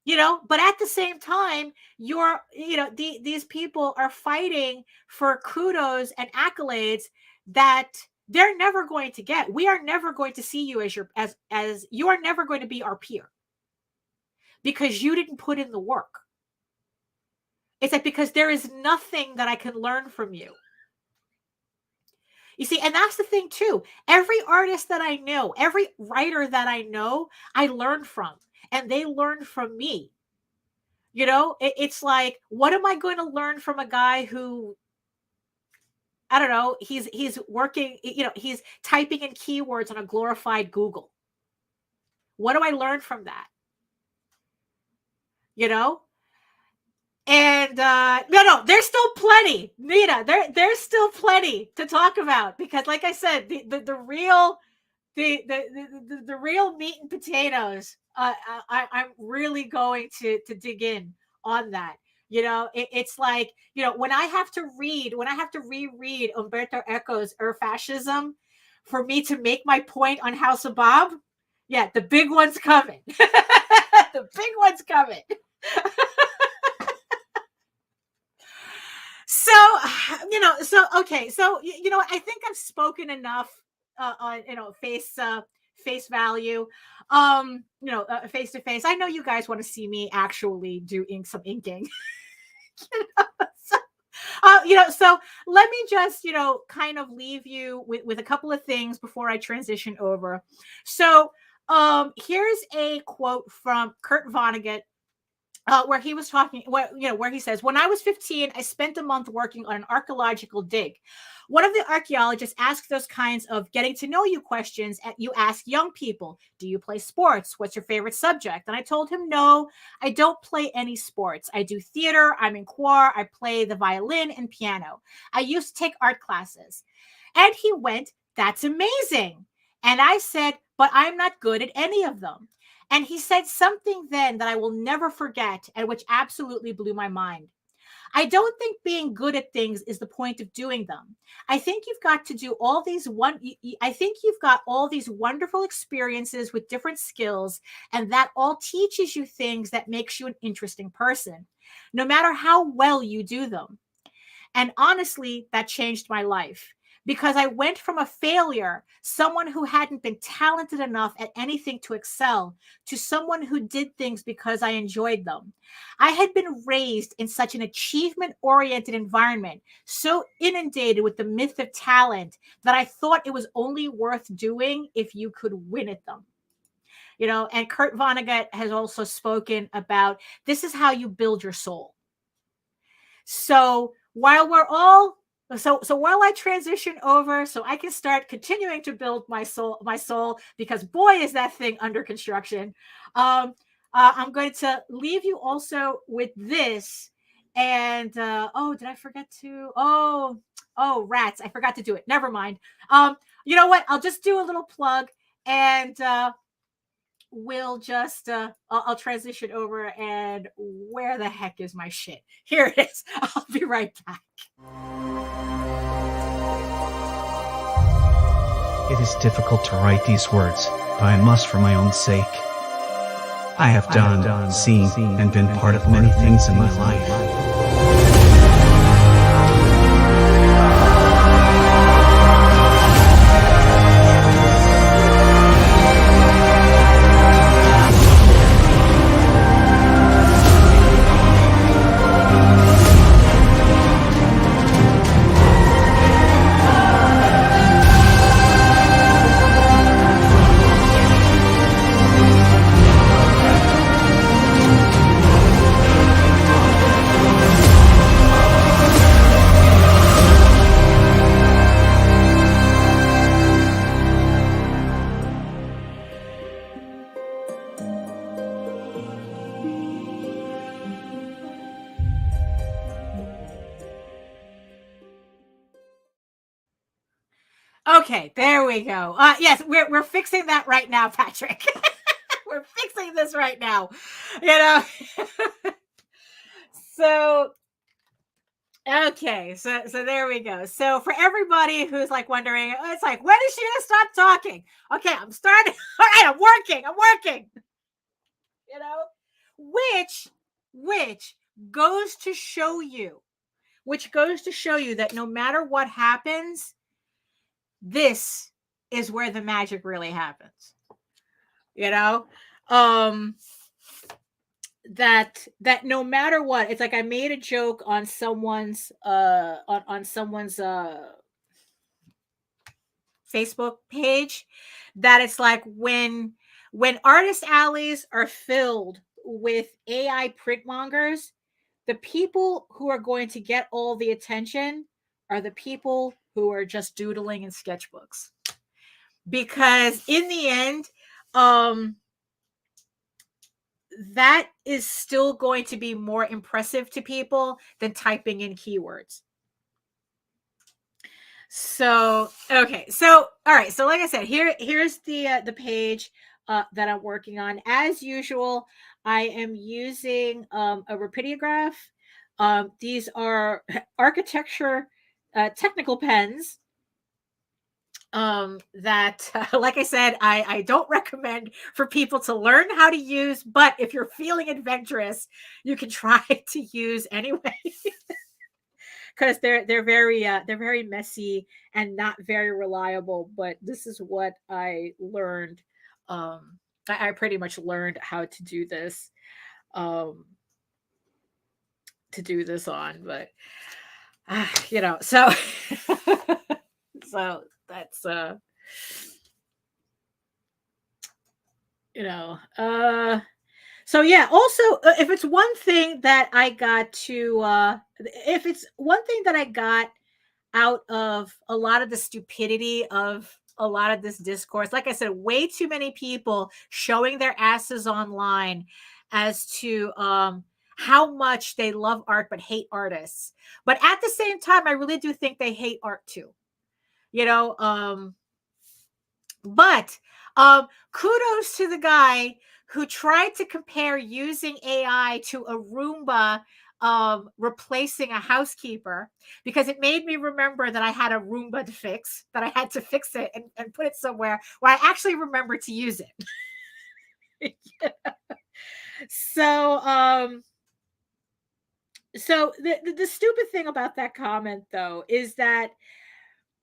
but at the same time, these people are fighting for kudos and accolades that they're never going to get. We are never going to see you as you are never going to be our peer because you didn't put in the work. It's like, because there is nothing that I can learn from you. You see, and that's the thing too. Every artist that I know, every writer that I know, I learned from, and they learned from me. It's like, what am I going to learn from a guy who, I don't know, he's working, he's typing in keywords on a glorified Google? What do I learn from that? And no, there's still plenty, Nita. There's still plenty to talk about, because, like I said, the real the real meat and potatoes. I'm really going to dig in on that. It's like, when I have to reread Umberto Eco's Fascism for me to make my point on House of Bob. Yeah, the big one's coming. The big one's coming. So, okay. So, I think I've spoken enough on, face value, face to face. I know you guys want to see me actually do some inking. So let me just, kind of leave you with a couple of things before I transition over. So, here's a quote from Kurt Vonnegut, where he was talking, where he says, "When I was 15, I spent a month working on an archaeological dig. One of the archaeologists asked those kinds of getting to know you questions you ask young people. Do you play sports? What's your favorite subject?" And I told him, "No, I don't play any sports. I do theater. I'm in choir. I play the violin and piano. I used to take art classes." And he went, "That's amazing." And I said, "But I'm not good at any of them." And he said something then that I will never forget, and which absolutely blew my mind. "I don't think being good at things is the point of doing them. I think you've got to do all these I think you've got all these wonderful experiences with different skills, and that all teaches you things that makes you an interesting person, no matter how well you do them." And honestly, that changed my life, because I went from a failure, someone who hadn't been talented enough at anything to excel, to someone who did things because I enjoyed them. I had been raised in such an achievement-oriented environment, so inundated with the myth of talent, that I thought it was only worth doing if you could win at them. And Kurt Vonnegut has also spoken about, this is how you build your soul. So while while I transition over, so I can start continuing to build my soul, because boy, is that thing under construction. I'm going to leave you also with this. And did I forget to? Oh, rats! I forgot to do it. Never mind. You know what? I'll just do a little plug, and we'll just I'll transition over. And where the heck is my shit? Here it is. I'll be right back. It is difficult to write these words, but I must for my own sake. I have done, seen, and been part of many things in my life. Okay, there we go. Yes, we're fixing that right now, Patrick. We're fixing this right now. So Okay, so there we go. So for everybody who's like wondering, it's like, when is she gonna stop talking? Okay, I'm starting. All right, I'm working. I'm working. You know, which goes to show you, that no matter what happens, this is where the magic really happens. You know, um, that no matter what, it's like I made a joke on someone's on someone's Facebook page, that it's like when artist alleys are filled with AI printmongers, the people who are going to get all the attention are the people who are just doodling in sketchbooks. Because in the end, that is still going to be more impressive to people than typing in keywords. So, okay. So, all right. So like I said, here's the page that I'm working on. As usual, I am using a rapidograph. These are architecture technical pens that like I said, I don't recommend for people to learn how to use, but if you're feeling adventurous, you can try to use anyway. Because they're very messy and not very reliable, but this is what I learned. I pretty much learned how to do this um on, but so so that's you know so yeah, also if it's one thing that I got to if it's one thing that I got out of a lot of the stupidity of a lot of this discourse, like I said, way too many people showing their asses online as to how much they love art but hate artists. But at the same time, I really do think they hate art too. You know, but kudos to the guy who tried to compare using AI to a Roomba replacing a housekeeper, because it made me remember that I had a Roomba to fix, that I had to fix it and put it somewhere where I actually remember to use it. So so the stupid thing about that comment though is that,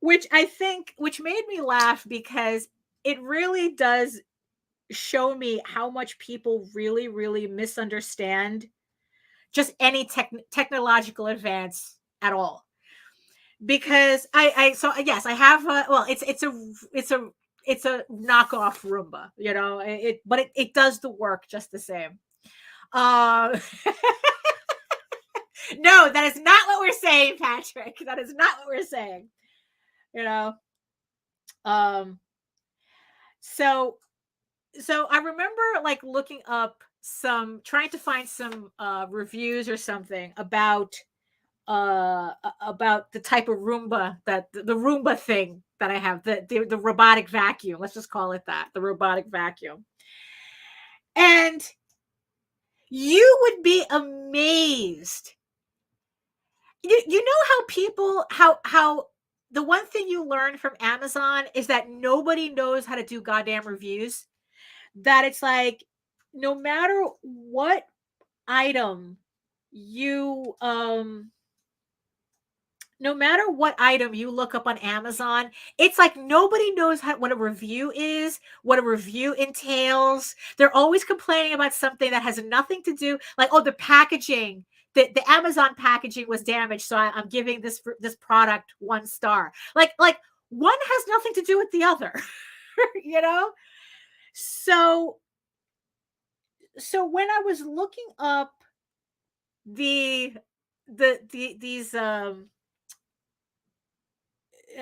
which made me laugh, because it really does show me how much people really, really misunderstand just any technological advance at all. Because so yes, I have well, it's a knockoff Roomba, but it does the work just the same. No, that is not what we're saying, Patrick. That is not what we're saying. Um so I remember like looking up trying to find some reviews or something about the type of Roomba, that the Roomba thing that I have, the robotic vacuum, let's just call it that, the robotic vacuum. And you would be amazed. You know how people how the one thing you learn from Amazon is that nobody knows how to do goddamn reviews. That it's like, no matter what item you look up on Amazon, it's like nobody knows what a review is, what a review entails. They're always complaining about something that has nothing to do, like, oh, the packaging, the Amazon packaging was damaged, so I'm giving this product 1 star. Like one has nothing to do with the other. So when I was looking up these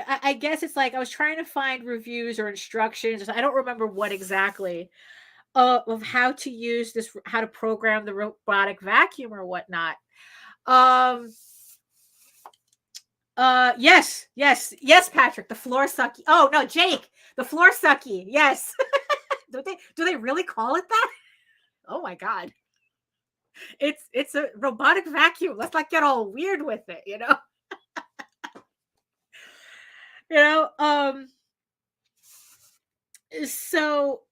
I guess it's like I was trying to find reviews or instructions. I don't remember what exactly of how to use this, how to program the robotic vacuum or whatnot. Yes, Patrick, the floor sucky. Oh no, Jake, the floor sucky. Yes. Do they really call it that? Oh my god. It's a robotic vacuum. Let's not get all weird with it, you know? You know, so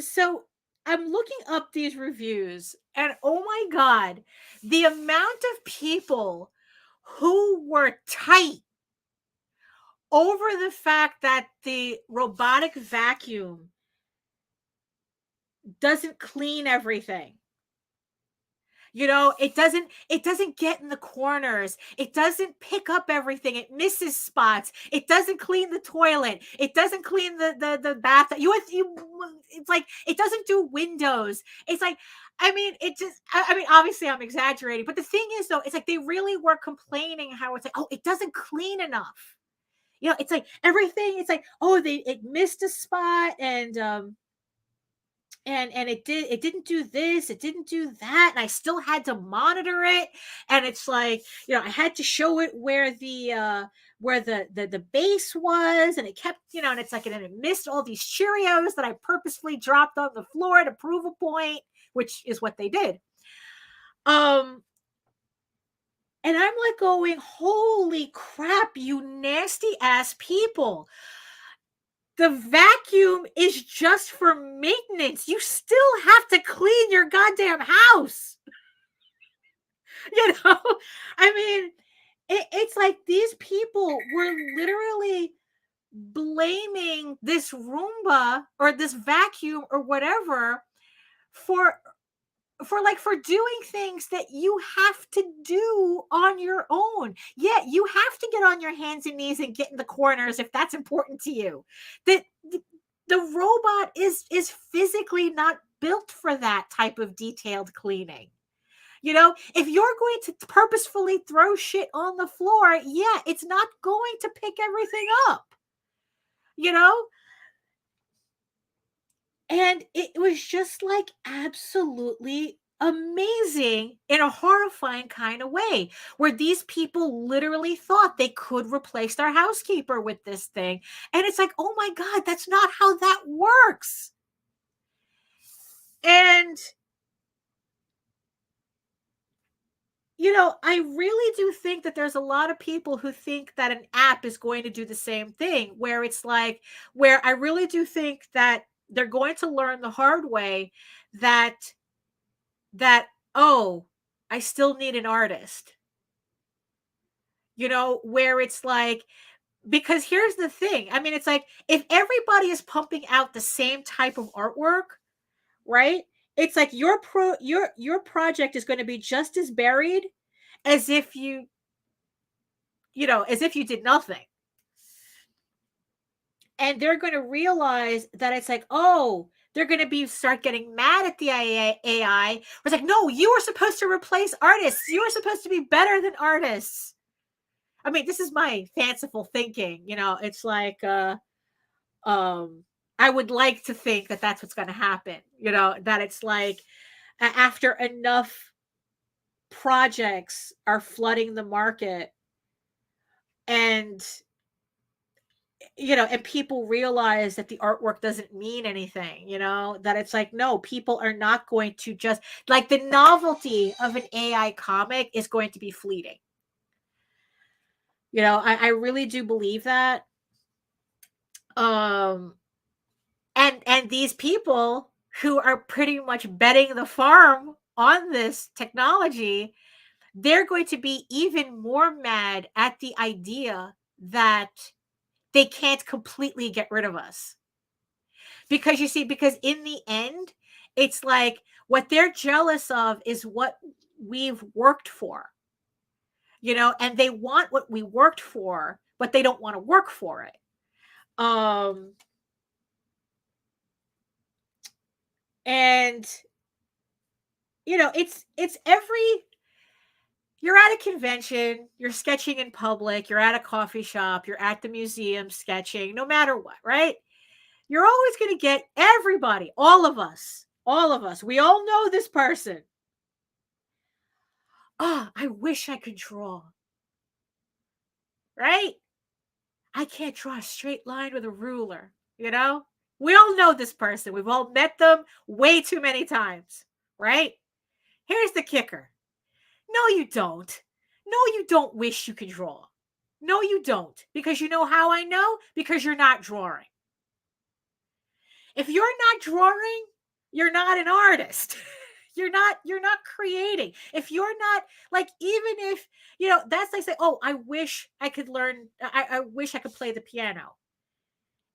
so I'm looking up these reviews and oh my god, the amount of people who were tight over the fact that the robotic vacuum doesn't clean everything. You know, it doesn't get in the corners. It doesn't pick up everything. It misses spots. It doesn't clean the toilet. It doesn't clean the bath. It's like it doesn't do windows. It's like I mean, it just I mean, obviously I'm exaggerating, but the thing is though, it's like they really were complaining how it's like, oh, it doesn't clean enough. You know, it's like everything, it's like, oh, it missed a spot and it didn't do this, it didn't do that, and I still had to monitor it. And it's like, you know, I had to show it where the base was, and it kept, you know, and it's like, and it missed all these Cheerios that I purposefully dropped on the floor to prove a point, which is what they did. um and I'm like going, holy crap, you nasty ass people. The vacuum is just for maintenance. You still have to clean your goddamn house. You know? I mean, it's like these people were literally blaming this Roomba or this vacuum or whatever for for doing things that you have to do on your own. Yeah, you have to get on your hands and knees and get in the corners if that's important to you. The robot is physically not built for that type of detailed cleaning. You know, if you're going to purposefully throw shit on the floor, yeah, it's not going to pick everything up. You know, and it was just like absolutely amazing in a horrifying kind of way, where these people literally thought they could replace their housekeeper with this thing. And it's like, oh my God, that's not how that works. And, you know, I really do think that there's a lot of people who think that an app is going to do the same thing, where it's like, where I really do think that they're going to learn the hard way that oh, I still need an artist. You know, where it's like, because here's the thing. I mean, it's like if everybody is pumping out the same type of artwork, right? It's like your project is going to be just as buried as if as if you did nothing. And they're going to realize that it's like, oh, they're going to start getting mad at the AI. It's like, no, you were supposed to replace artists. You were supposed to be better than artists. I mean, this is my fanciful thinking. You know, it's like, I would like to think that that's what's going to happen. You know, that it's like after enough projects are flooding the market, and and people realize that the artwork doesn't mean anything, that it's like, no, people are not going to just like the novelty of an AI comic is going to be fleeting. I really do believe that. And these people who are pretty much betting the farm on this technology, they're going to be even more mad at the idea that they can't completely get rid of us. Because you see, because in the end, it's like what they're jealous of is what we've worked for, and they want what we worked for, but they don't want to work for it. And it's you're at a convention, you're sketching in public, you're at a coffee shop, you're at the museum sketching, no matter what, right? You're always going to get everybody, all of us, we all know this person. Oh, I wish I could draw. Right? I can't draw a straight line with a ruler, We all know this person. We've all met them way too many times, right? Here's the kicker. No, you don't. No, you don't wish you could draw. No, you don't. Because you know how I know? Because you're not drawing. If you're not drawing, you're not an artist. You're not creating. If you're not, like, even if, that's like say, oh, I wish I could learn, I wish I could play the piano.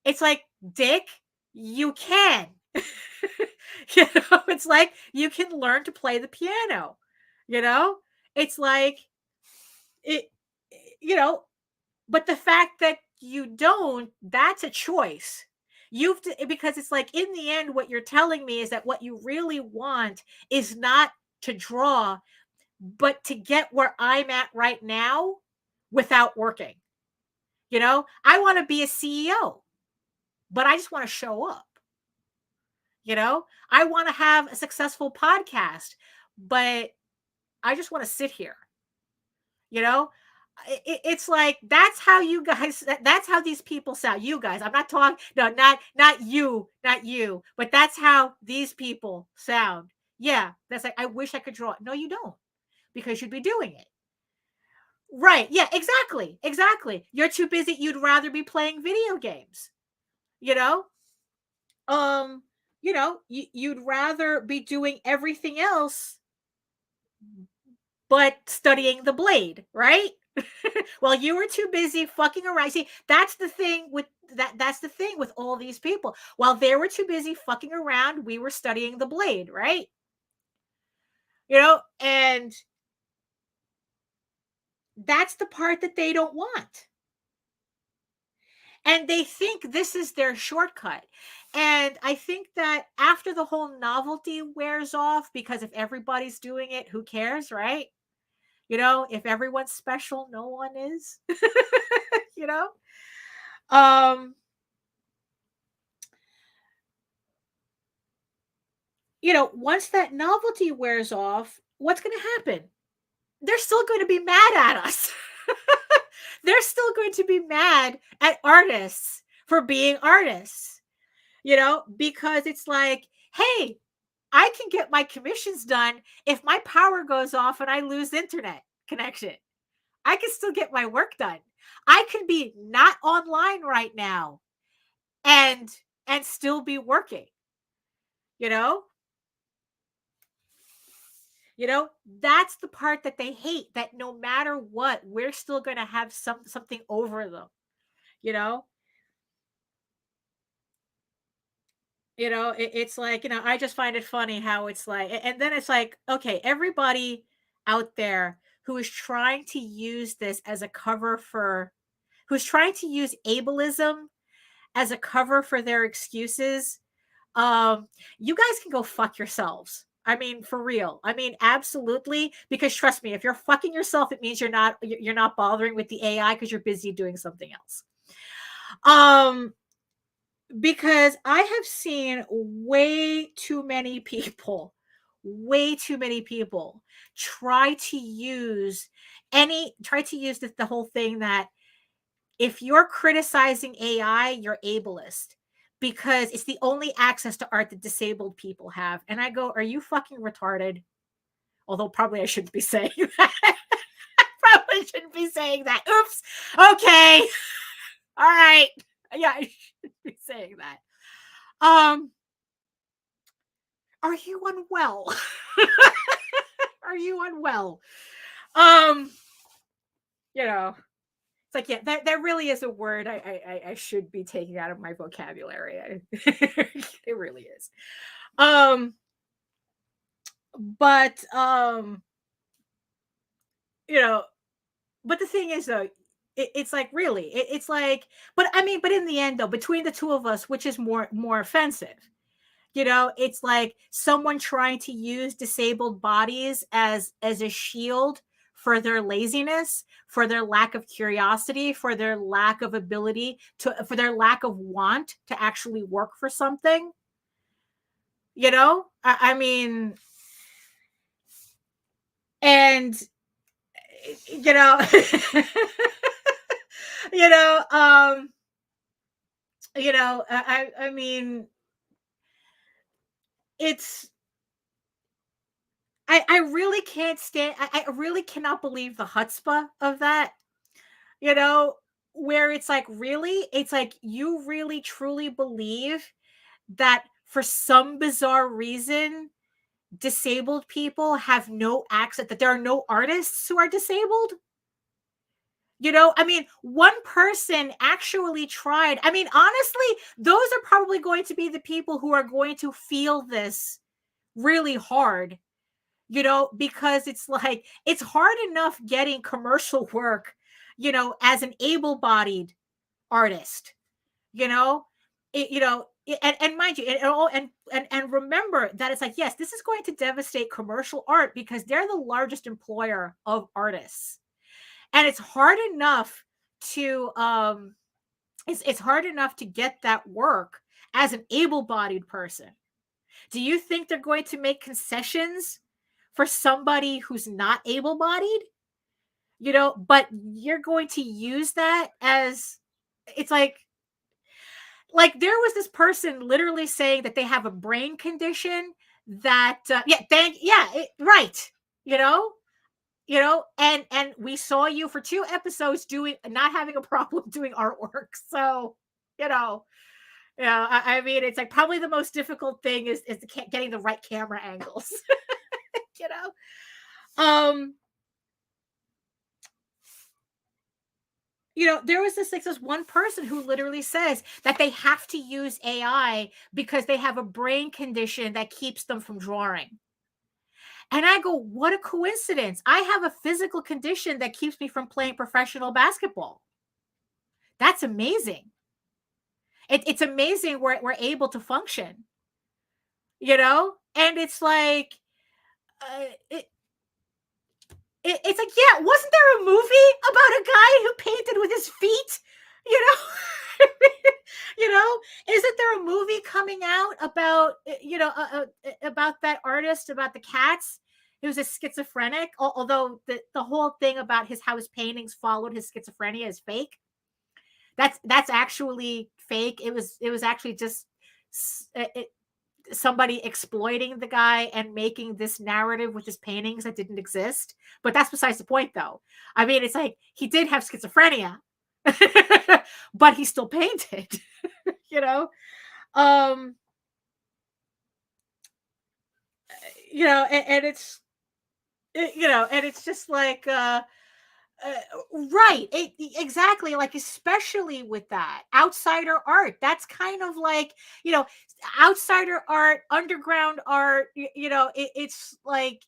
It's like, dick, you can. It's like you can learn to play the piano. It's like it, but the fact that you don't, that's a choice. Because it's like, in the end, what you're telling me is that what you really want is not to draw, but to get where I'm at right now without working. I want to be a CEO, but I just want to show up. I want to have a successful podcast, but I just want to sit here. It's like, that's how you guys, that's how these people sound. You guys, I'm not talking, no, not you, but that's how these people sound. Yeah, that's like, I wish I could draw. No, you don't, because you'd be doing it. Right. Yeah, exactly. You're too busy. You'd rather be playing video games. you know you'd rather be doing everything else but studying the blade, right? Well, you were too busy fucking around. See, that's the thing with that's the thing with all these people. While they were too busy fucking around, we were studying the blade, right? And that's the part that they don't want. And they think this is their shortcut. And I think that after the whole novelty wears off, because if everybody's doing it, who cares, right? If everyone's special, no one is. you know um Once that novelty wears off, what's going to happen? They're still going to be mad at us. They're still going to be mad at artists for being artists, because it's like, hey, I can get my commissions done if my power goes off and I lose internet connection. I can still get my work done. I can be not online right now and still be working. You know? That's the part that they hate, that no matter what, we're still going to have something over them. You know? It's like, I just find it funny how it's like, and then it's like, okay, everybody out there who is trying to use this as a cover for, who's trying to use ableism as a cover for their excuses, you guys can go fuck yourselves. I mean, for real. I mean, absolutely. Because trust me, if you're fucking yourself, it means you're not bothering with the AI because you're busy doing something else. Because I have seen way too many people try to use the whole thing that if you're criticizing AI, you're ableist because it's the only access to art that disabled people have. And I go, are you fucking retarded? Although probably I shouldn't be saying that. Probably shouldn't be saying that. Oops. Okay. All right. Yeah, I shouldn't be saying that. Are you unwell? Are you unwell? It's like, yeah, that really is a word I should be taking out of my vocabulary. It really is. But but the thing is, though, it's like, really, it's like, but I mean, but in the end, though, between the two of us, which is more offensive? It's like someone trying to use disabled bodies as a shield for their laziness, for their lack of curiosity, for their lack of ability for their lack of want to actually work for something. I mean, and you know, you know, I mean, it's I really can't stand. I really cannot believe the chutzpah of that. You know, where it's like, really, it's like you really truly believe that for some bizarre reason disabled people have no access, that there are no artists who are disabled. I mean, one person actually tried. I mean, honestly, those are probably going to be the people who are going to feel this really hard, because it's like, it's hard enough getting commercial work, as an able-bodied artist, you know, and mind you, and remember that it's like, yes, this is going to devastate commercial art because they're the largest employer of artists, and it's hard enough to it's hard enough to get that work as an able-bodied person. Do you think they're going to make concessions for somebody who's not able-bodied? But you're going to use that as, it's like there was this person literally saying that they have a brain condition that right, you know and we saw you for 2 episodes doing, not having a problem doing artwork. So, you know I mean, it's like probably the most difficult thing is getting the right camera angles. you know um there was this one person who literally says that they have to use AI because they have a brain condition that keeps them from drawing. And I go, what a coincidence. I have a physical condition that keeps me from playing professional basketball. That's amazing. It's amazing we're able to function, And it's like, it, it's like, yeah, wasn't there a movie about a guy who painted with his feet? You know, isn't there a movie coming out about, about that artist, about the cats? He was a schizophrenic, although the whole thing about how his paintings followed his schizophrenia is fake. That's actually fake. It was actually just somebody exploiting the guy and making this narrative with his paintings that didn't exist. But that's besides the point, though. I mean, it's like he did have schizophrenia, but he still painted. you know, um, and it's and it's just like, right, exactly, like, especially with that outsider art, that's kind of like, outsider art, underground art, it's like,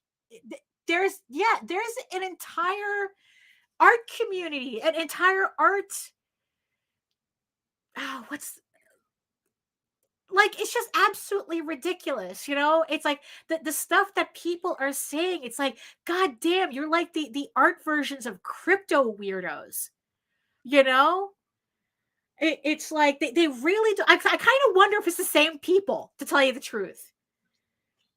there's an entire art community, an entire art, what's, like, it's just absolutely ridiculous. It's like the stuff that people are saying, it's like, god damn, you're like the art versions of crypto weirdos. you know it's like they really do. I kind of wonder if it's the same people, to tell you the truth.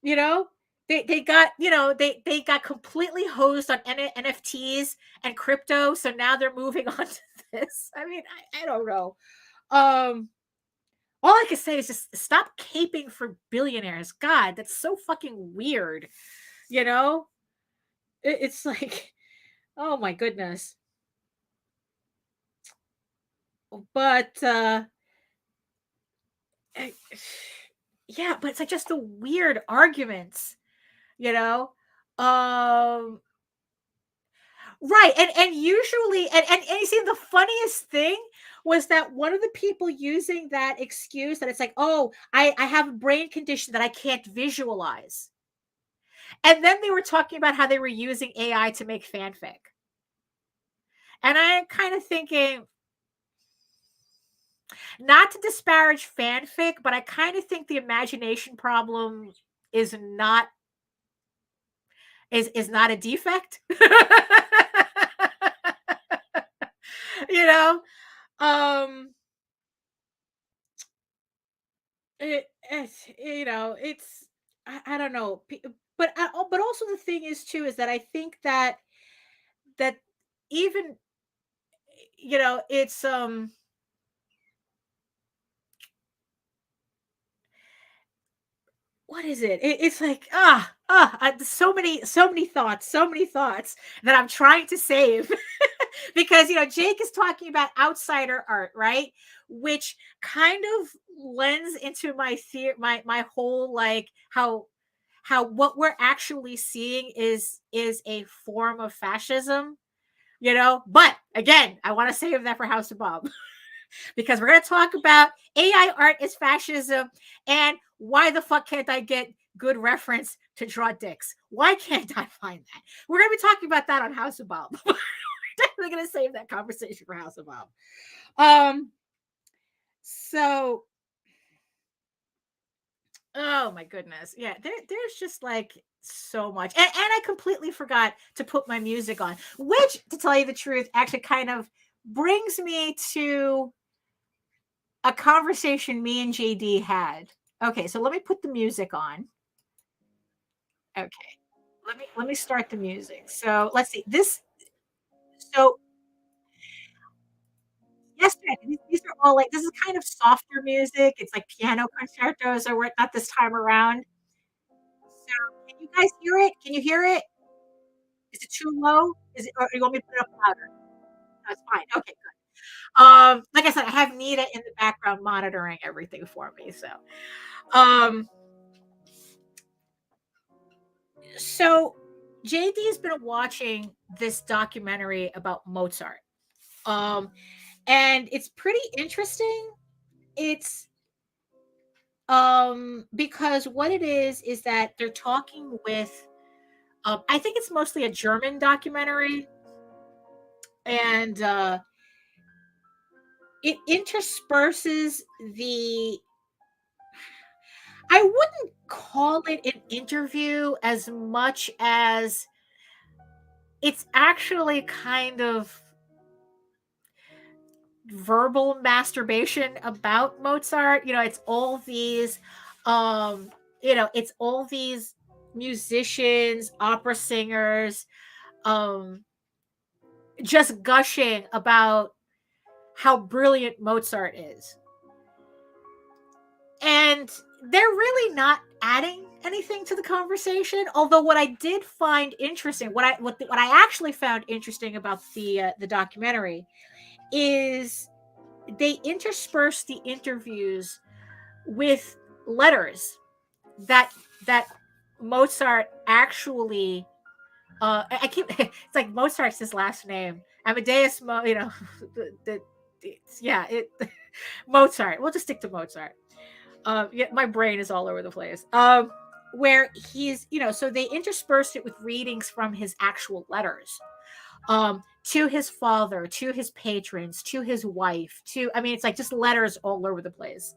you know they got, they got completely hosed on NFTs and crypto, so now they're moving on to this. I mean, I don't know. um all I can say is just stop caping for billionaires. God, that's so fucking weird. You know, it's like, oh my goodness. But eh, yeah, but it's like just the weird arguments, you know. Um, right, and usually, and you see, the funniest thing was that one of the people using that excuse, that it's like, oh, I have a brain condition that I can't visualize. And then they were talking about how they were using AI to make fanfic. And I'm kind of thinking, not to disparage fanfic, but I kind of think the imagination problem is not is not a defect. you know, um, it's, I don't know, but also the thing is too is that I think that even, it's what is it? It's like so many thoughts that I'm trying to save because Jake is talking about outsider art, right? Which kind of lends into my whole like how what we're actually seeing is a form of fascism, But again, I want to save that for House of Bob because we're going to talk about AI art is fascism and why the fuck can't I get good reference to draw dicks? Why can't I find that? We're going to be talking about that on House of Bob. We're definitely going to save that conversation for House of Bob. So, oh my goodness. Yeah, there's just like so much. And I completely forgot to put my music on, which, to tell you the truth, actually kind of brings me to a conversation me and JD had. Okay, so let me put the music on. Okay. Let me start the music. So let's see. So yesterday, these are all like this is kind of softer music. It's like piano concertos or not this time around. So can you guys hear it? Can you hear it? Is it too low? Is it or you want me to put it up louder? No, it's fine. Okay, good. Like I said, I have Nita in the background monitoring everything for me. Um, so JD's been watching this documentary about Mozart. Um, and it's pretty interesting. It's because what it is that they're talking with I think it's mostly a German documentary, and it intersperses the I wouldn't call it an interview as much as it's actually kind of verbal masturbation about Mozart. Um, it's all these musicians, opera singers, um, just gushing about how brilliant Mozart is. And they're really not adding anything to the conversation. Although what I did find interesting, what I actually found interesting about the documentary is they intersperse the interviews with letters that that Mozart actually I keep it's like Mozart's his last name. Amadeus yeah, it Mozart. We'll just stick to Mozart. Yeah, my brain is all over the place. Where he's, so they interspersed it with readings from his actual letters. To his father, to his patrons, to his wife, it's like just letters all over the place.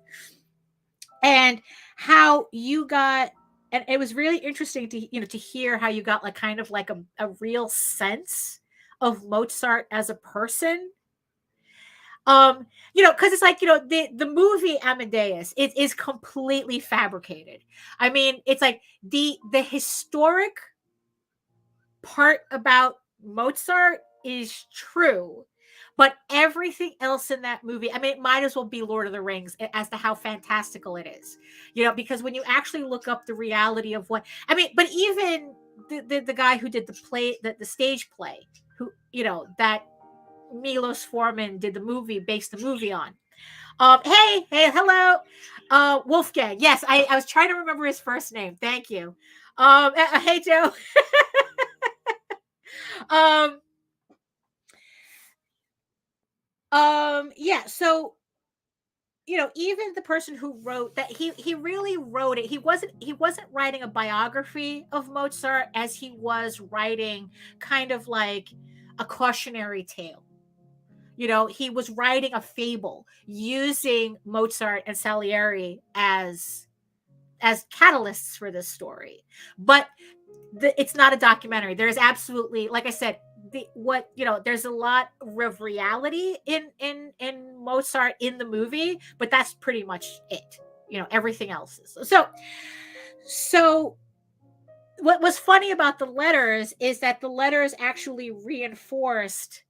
And how you got, and it was really interesting to hear how you got like kind of like a real sense of Mozart as a person. Because it's like, the movie Amadeus is completely fabricated. It's like the historic part about Mozart is true, but everything else in that movie, it might as well be Lord of the Rings as to how fantastical it is. Because when you actually look up the reality of what but even the guy who did the stage play, who that Milos Forman did based the movie on. Hey, hello, Wolfgang. Yes, I was trying to remember his first name. Thank you. Hey, Joe. um, yeah. So even the person who wrote that, he really wrote it. He wasn't writing a biography of Mozart as he was writing kind of like a cautionary tale. He was writing a fable using Mozart and Salieri as catalysts for this story. But it's not a documentary. There's absolutely, like I said, there's a lot of reality in Mozart in the movie, but that's pretty much it. Everything else is so what was funny about the letters is that the letters actually reinforced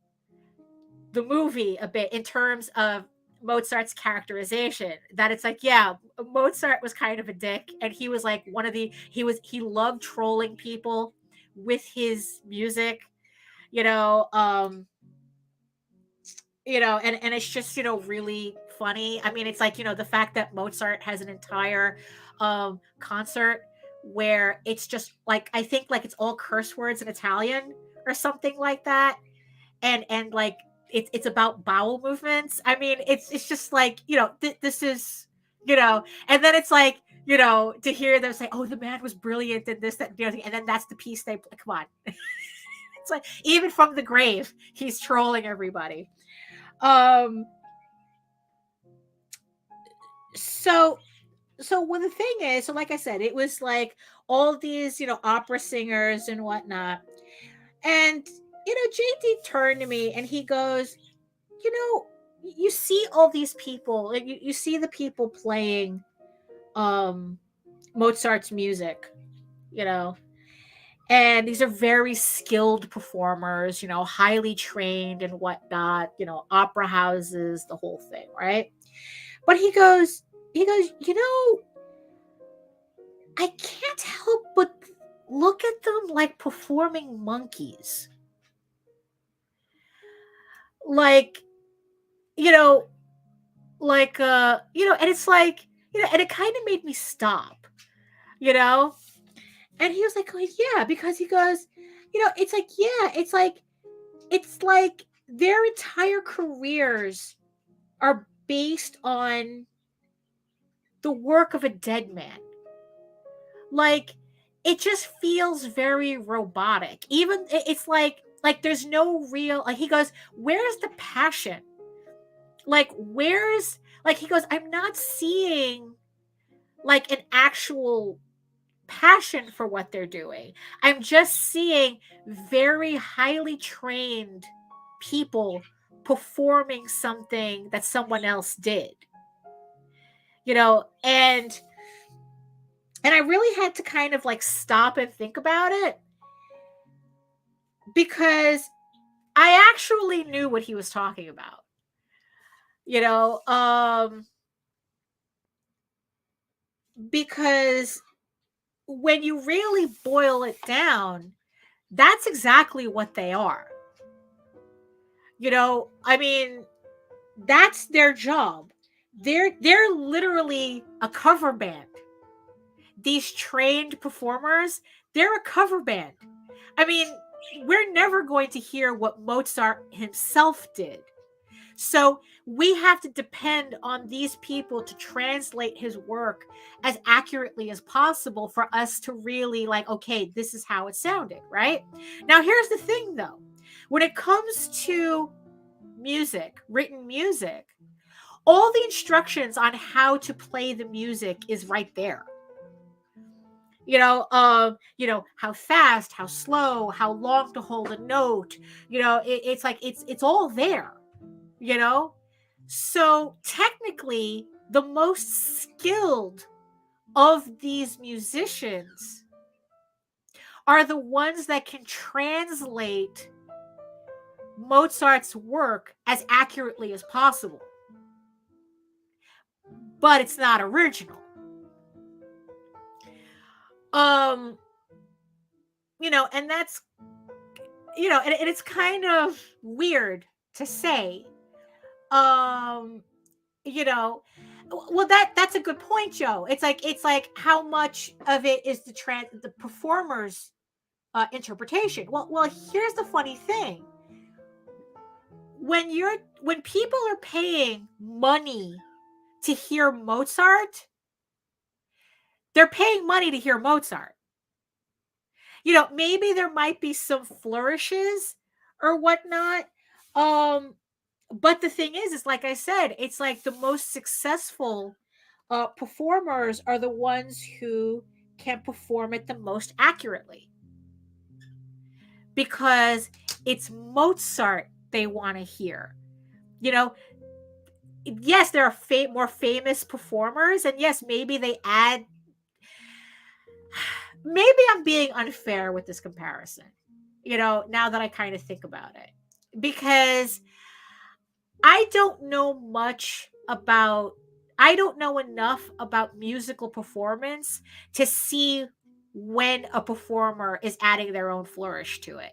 the movie a bit in terms of Mozart's characterization, that it's like, yeah, Mozart was kind of a dick, and he was like he loved trolling people with his music, you know, and it's just, really funny. I mean, it's like, the fact that Mozart has an entire concert where it's just like, I think like it's all curse words in Italian or something like that. And like it's about bowel movements. I mean, it's just like, this is, and then it's like, to hear them say, oh, the man was brilliant in this, that, and the other thing, and then that's the piece they come on. It's like, even from the grave, he's trolling everybody. So well, the thing is, so like I said, it was like all these, opera singers and whatnot. And, JD turned to me and he goes, you see all these people, like you see the people playing Mozart's music, and these are very skilled performers, highly trained and whatnot, opera houses, the whole thing, right? But he goes, I can't help but look at them like performing monkeys. Like, you know, and it's like, and it kind of made me stop, you know? And he was like, oh, yeah, because he goes, it's like, yeah, it's like their entire careers are based on the work of a dead man. Like, it just feels very robotic. Even it's like there's no real, like, he goes, where's the passion? Like, where's, like, he goes, I'm not seeing like an actual passion for what they're doing. I'm just seeing very highly trained people performing something that someone else did. And I really had to kind of like stop and think about it, because I actually knew what he was talking about. Because when you really boil it down, that's exactly what they are. I mean, that's their job. They're literally a cover band. These trained performers, they're a cover band. I mean, we're never going to hear what Mozart himself did. So we have to depend on these people to translate his work as accurately as possible for us to really like, okay, this is how it sounded, right? Now, here's the thing though. When it comes to music, written music, all the instructions on how to play the music is right there. How fast, how slow, how long to hold a note. It's like it's all there. So technically, the most skilled of these musicians are the ones that can translate Mozart's work as accurately as possible. But it's not original. And that's, and it's kind of weird to say. Well, that's a good point, Joe. It's like how much of it is the performer's interpretation. Well, here's the funny thing. When people are paying money to hear Mozart, they're paying money to hear Mozart. Maybe there might be some flourishes or whatnot. But the thing is like I said, it's like the most successful performers are the ones who can perform it the most accurately, because it's Mozart they want to hear. Yes, there are more famous performers, and yes, maybe they add. Maybe I'm being unfair with this comparison, now that I kind of think about it, because I don't know much about, I don't know enough about musical performance to see when a performer is adding their own flourish to it.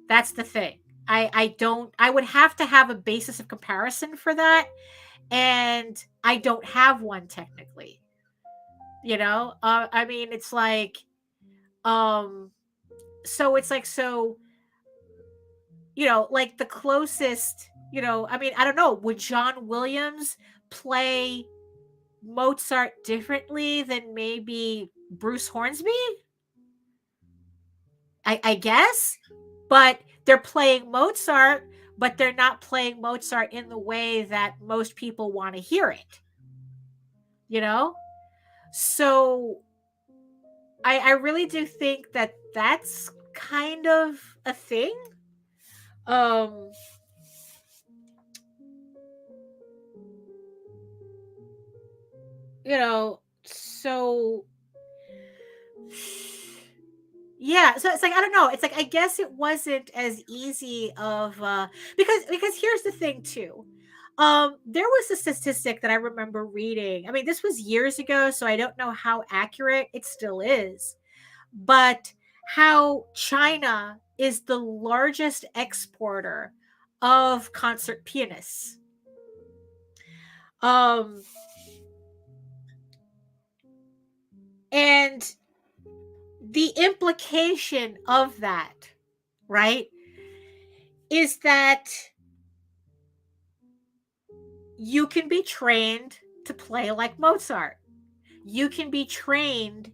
That's the thing. I don't, I would have to have a basis of comparison for that, and I don't have one technically. I mean, it's like, um so it's like, so, like the closest, I mean, I don't know, would John Williams play Mozart differently than maybe Bruce Hornsby? I guess, but they're playing Mozart, but they're not playing Mozart in the way that most people want to hear it, you know? So I really do think that that's kind of a thing. Um, so yeah, so it's like, I don't know, it's like, I guess it wasn't as easy of because here's the thing too. There was a statistic that I remember reading. I mean, this was years ago, so I don't know how accurate it still is, but how China is the largest exporter of concert pianists. Um, and the implication of that, right, is that you can be trained to play like Mozart. You can be trained,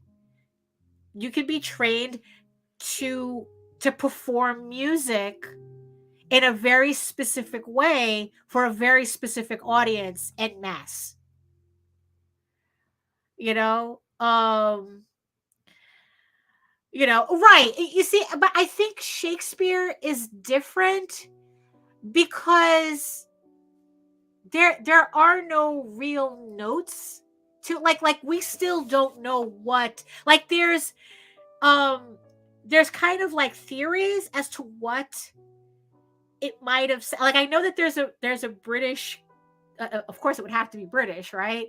you can be trained to perform music in a very specific way for a very specific audience en masse. You know? Right. You see, but I think Shakespeare is different because there are no real notes to, like we still don't know what, like there's kind of like theories as to what it might have said. Like, I know that there's a British, of course it would have to be British, right,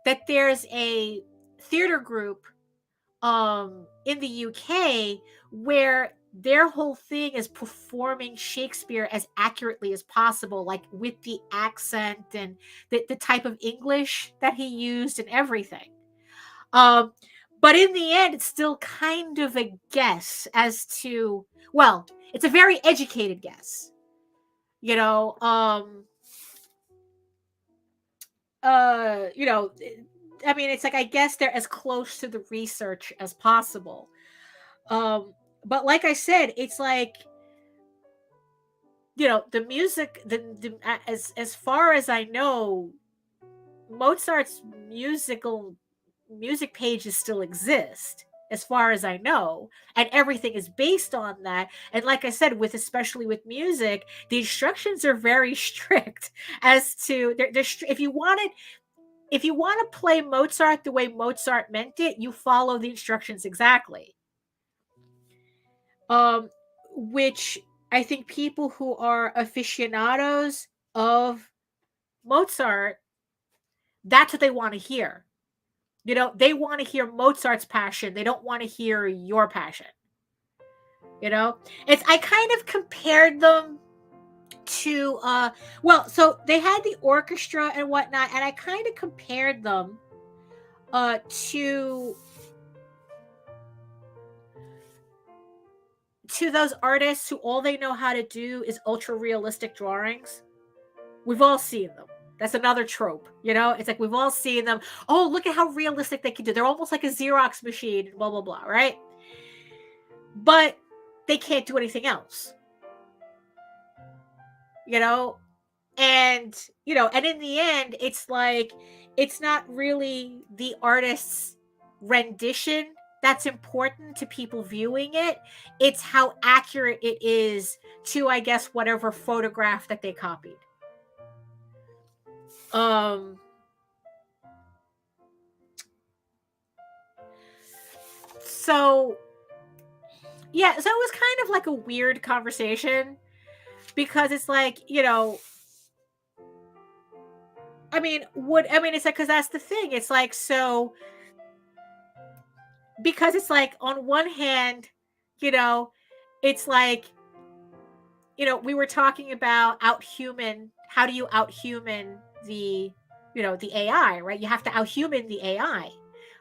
that there's a theater group in the UK where their whole thing is performing Shakespeare as accurately as possible, like with the accent and the type of English that he used and everything. Um, but in the end, it's still kind of a guess as to, well, it's a very educated guess, you know. You know, I mean, it's like, I guess they're as close to the research as possible. But like I said, it's like, the music, as far as I know, Mozart's music pages still exist, as far as I know, and everything is based on that. And like I said, especially with music, the instructions are very strict as to, if you want to play Mozart the way Mozart meant it, you follow the instructions exactly. Which I think people who are aficionados of Mozart, that's what they want to hear. They want to hear Mozart's passion. They don't want to hear your passion. It's, I kind of compared them to well, so they had the orchestra and whatnot, and I kind of compared them to those artists who all they know how to do is ultra realistic drawings. We've all seen them. That's another trope, It's like, we've all seen them. Oh, look at how realistic they can do. They're almost like a Xerox machine, blah, blah, blah, right? But they can't do anything else. And, and in the end, it's like, it's not really the artist's rendition that's important to people viewing it. It's how accurate it is to, I guess, whatever photograph that they copied. So yeah, so it was kind of like a weird conversation, because it's like, it's like, because that's the thing. It's like, so, because it's like, on one hand, you know, it's like, we were talking about outhuman. How do you outhuman the AI, right? You have to outhuman the AI,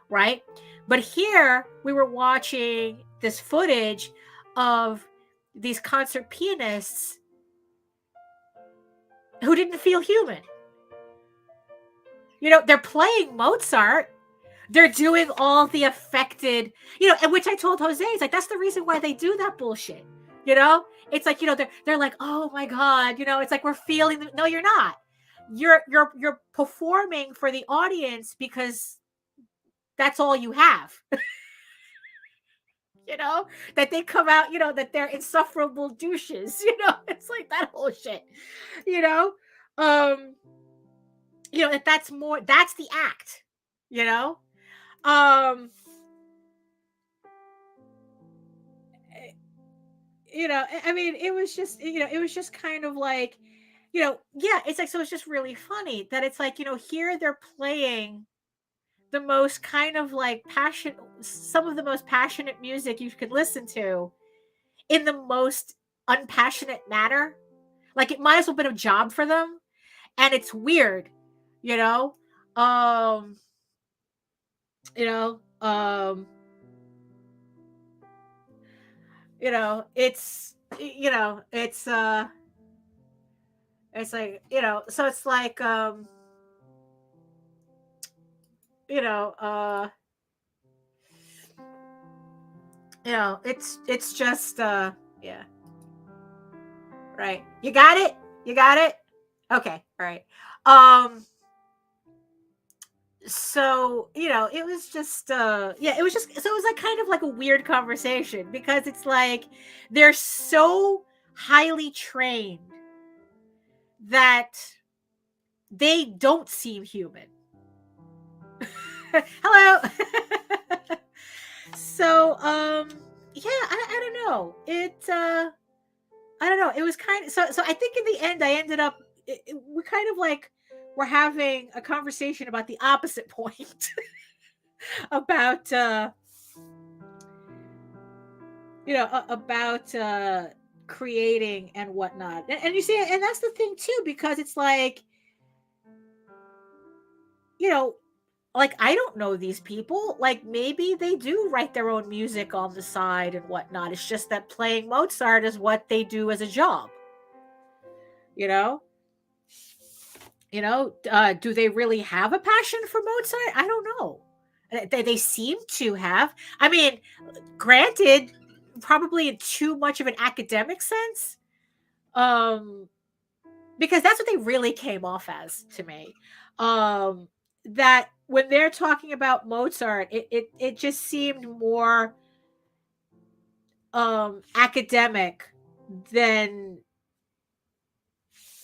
right? But here we were watching this footage of these concert pianists who didn't feel human. They're playing Mozart. They're doing all the affected, and which I told Jose, it's like, that's the reason why they do that bullshit. It's like, they're like, oh my God, it's like, we're feeling no, you're not. You're performing for the audience because that's all you have. That they come out, that they're insufferable douches, it's like that whole shit, you know, um, that's the act, you know, um, it was just kind of like, yeah, it's like, so it's just really funny that it's like, here they're playing the most kind of like some of the most passionate music you could listen to in the most unpassionate manner. Like, it might as well have been a job for them. And it's weird, you know? Um, you know, um, it's like, so it's like, you know, uh, it's just, yeah, right. You got it? You got it? Okay. All right. Um, so it was just yeah, it was just, so it was like kind of like a weird conversation, because it's like they're so highly trained that they don't seem human. Hello. So yeah, I don't know, I don't know, it was kind of, so I think in the end I ended up, we kind of like were having a conversation about the opposite point. About about creating and whatnot, and you see, and that's the thing too, because it's like, you know like, I don't know these people, like, maybe they do write their own music on the side and whatnot. It's just that playing Mozart is what they do as a job. you know do they really have a passion for Mozart? I don't know. They seem to have. I mean, granted, probably in too much of an academic sense, um because that's what they really came off as to me. um that when they're talking about Mozart, it just seemed more academic than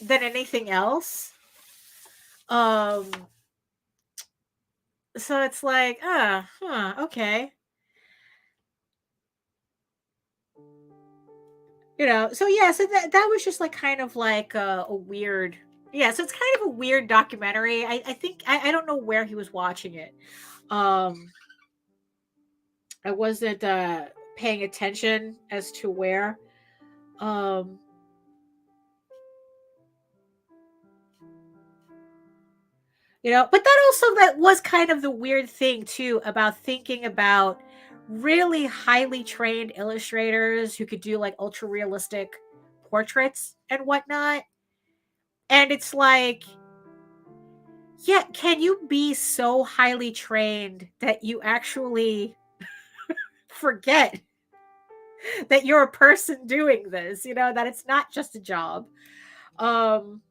anything else. um so it's like, okay. So yeah, so that was just like kind of like a weird, yeah, so it's kind of a weird documentary. I think, I don't know where he was watching it. um I wasn't paying attention as to where. um but that was kind of the weird thing too, about thinking about really highly trained illustrators who could do like ultra realistic portraits and whatnot. And it's like, yeah, can you be so highly trained that you actually forget that you're a person doing this, that it's not just a job? Um,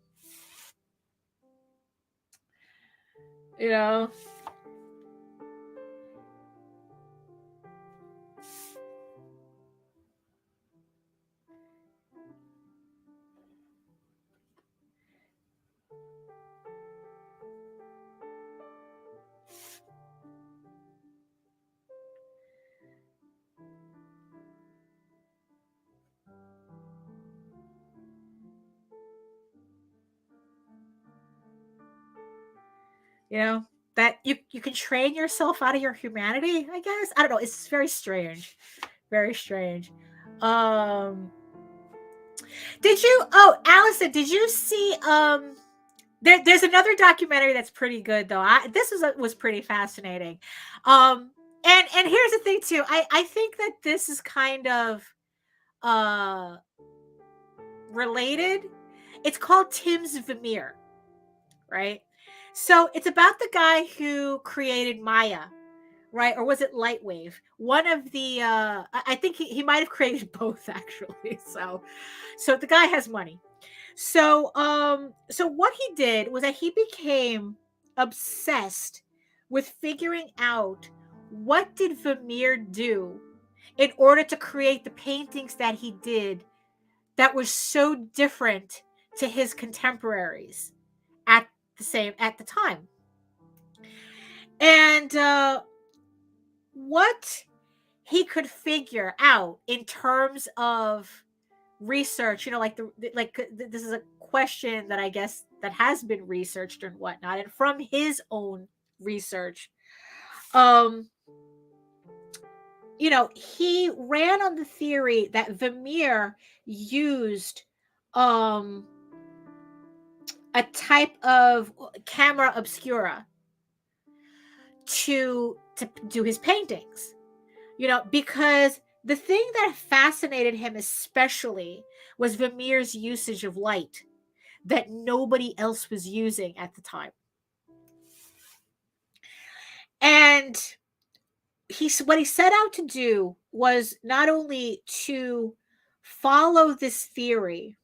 you know, You know, that you can train yourself out of your humanity, I guess. I don't know. It's very strange. Very strange. Um did you Allison, did you see there's another documentary that's pretty good though. This was pretty fascinating. And here's the thing too. I think that this is kind of uh related. It's called Tim's Vermeer, right? So it's about the guy who created Maya, right? Or was it Lightwave? One of the I think he might have created both actually. So the guy has money. So what he did was that he became obsessed with figuring out what did Vermeer do in order to create the paintings that he did that were so different to his contemporaries at at the time. And what he could figure out in terms of research, like this is a question that I guess that has been researched and whatnot, and from his own research, um he ran on the theory that Vermeer used um a type of camera obscura to do his paintings, because the thing that fascinated him especially was Vermeer's usage of light that nobody else was using at the time. And what he set out to do was not only to follow this theory,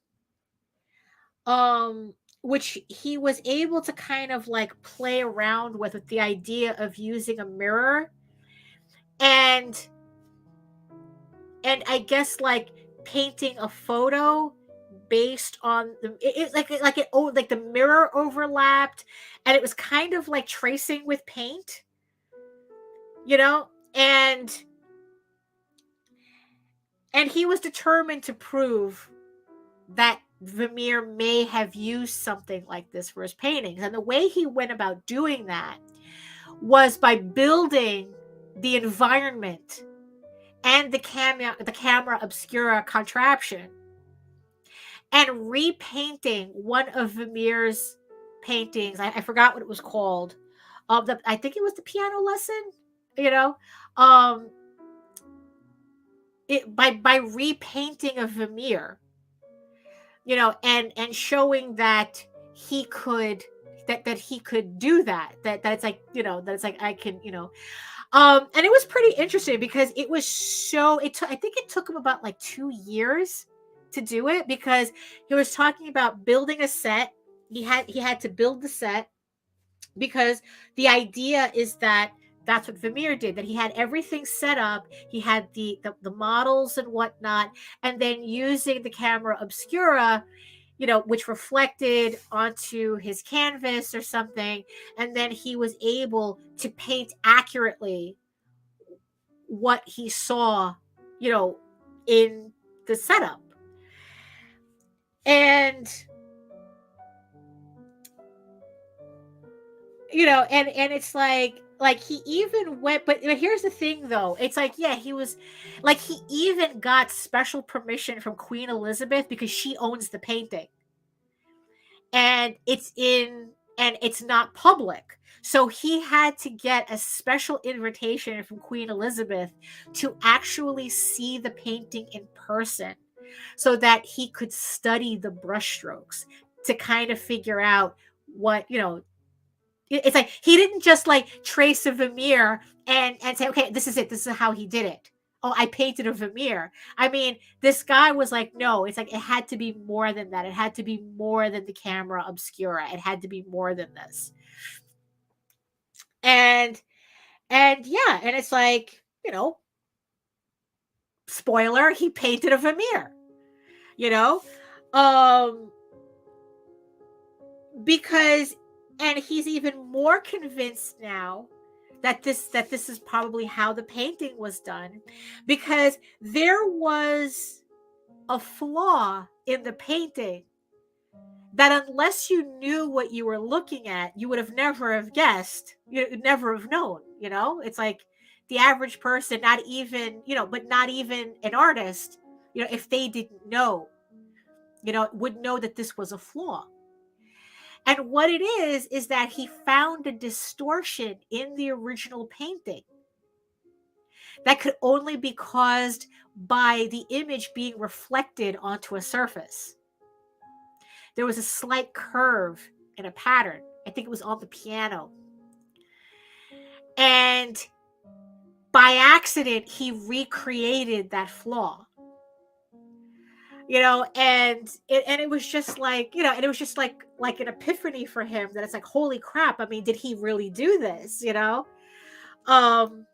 which he was able to kind of like play around with the idea of using a mirror and I guess like painting a photo based on like the mirror overlapped, and it was kind of like tracing with paint, and he was determined to prove that Vermeer may have used something like this for his paintings. And the way he went about doing that was by building the environment and the camera obscura contraption and repainting one of Vermeer's paintings. I forgot what it was called. I think it was the piano lesson, by repainting a Vermeer, and showing that he could that he could do that it's like, that it's like I can, and it was pretty interesting because it was I think it took him about like 2 years to do it, because he was talking about building a set. He had to build the set, because the idea is that that's what Vermeer did, that he had everything set up. He had the models and whatnot, and then using the camera obscura, which reflected onto his canvas or something, and then he was able to paint accurately what he saw, in the setup. And and it's like he even went, but here's the thing though, it's like, yeah, he was like, he even got special permission from Queen Elizabeth, because she owns the painting and it's not public. So he had to get a special invitation from Queen Elizabeth to actually see the painting in person, so that he could study the brushstrokes to kind of figure out what, it's like he didn't just like trace a Vermeer and say, okay, this is it. This is how he did it. Oh, I painted a Vermeer. I mean, this guy was like, no, it's like it had to be more than that. It had to be more than the camera obscura. It had to be more than this. And yeah, and it's like, spoiler, he painted a Vermeer, because, and he's even more convinced now that this is probably how the painting was done, because there was a flaw in the painting that unless you knew what you were looking at, you would have never have guessed, you never have known, it's like the average person, not even, but not even an artist, if they didn't know, would know that this was a flaw. And what it is that he found a distortion in the original painting that could only be caused by the image being reflected onto a surface. There was a slight curve in a pattern. I think it was on the piano. And by accident, he recreated that flaw. And it was just like, and it was just like an epiphany for him that it's like, holy crap. I mean, did he really do this? And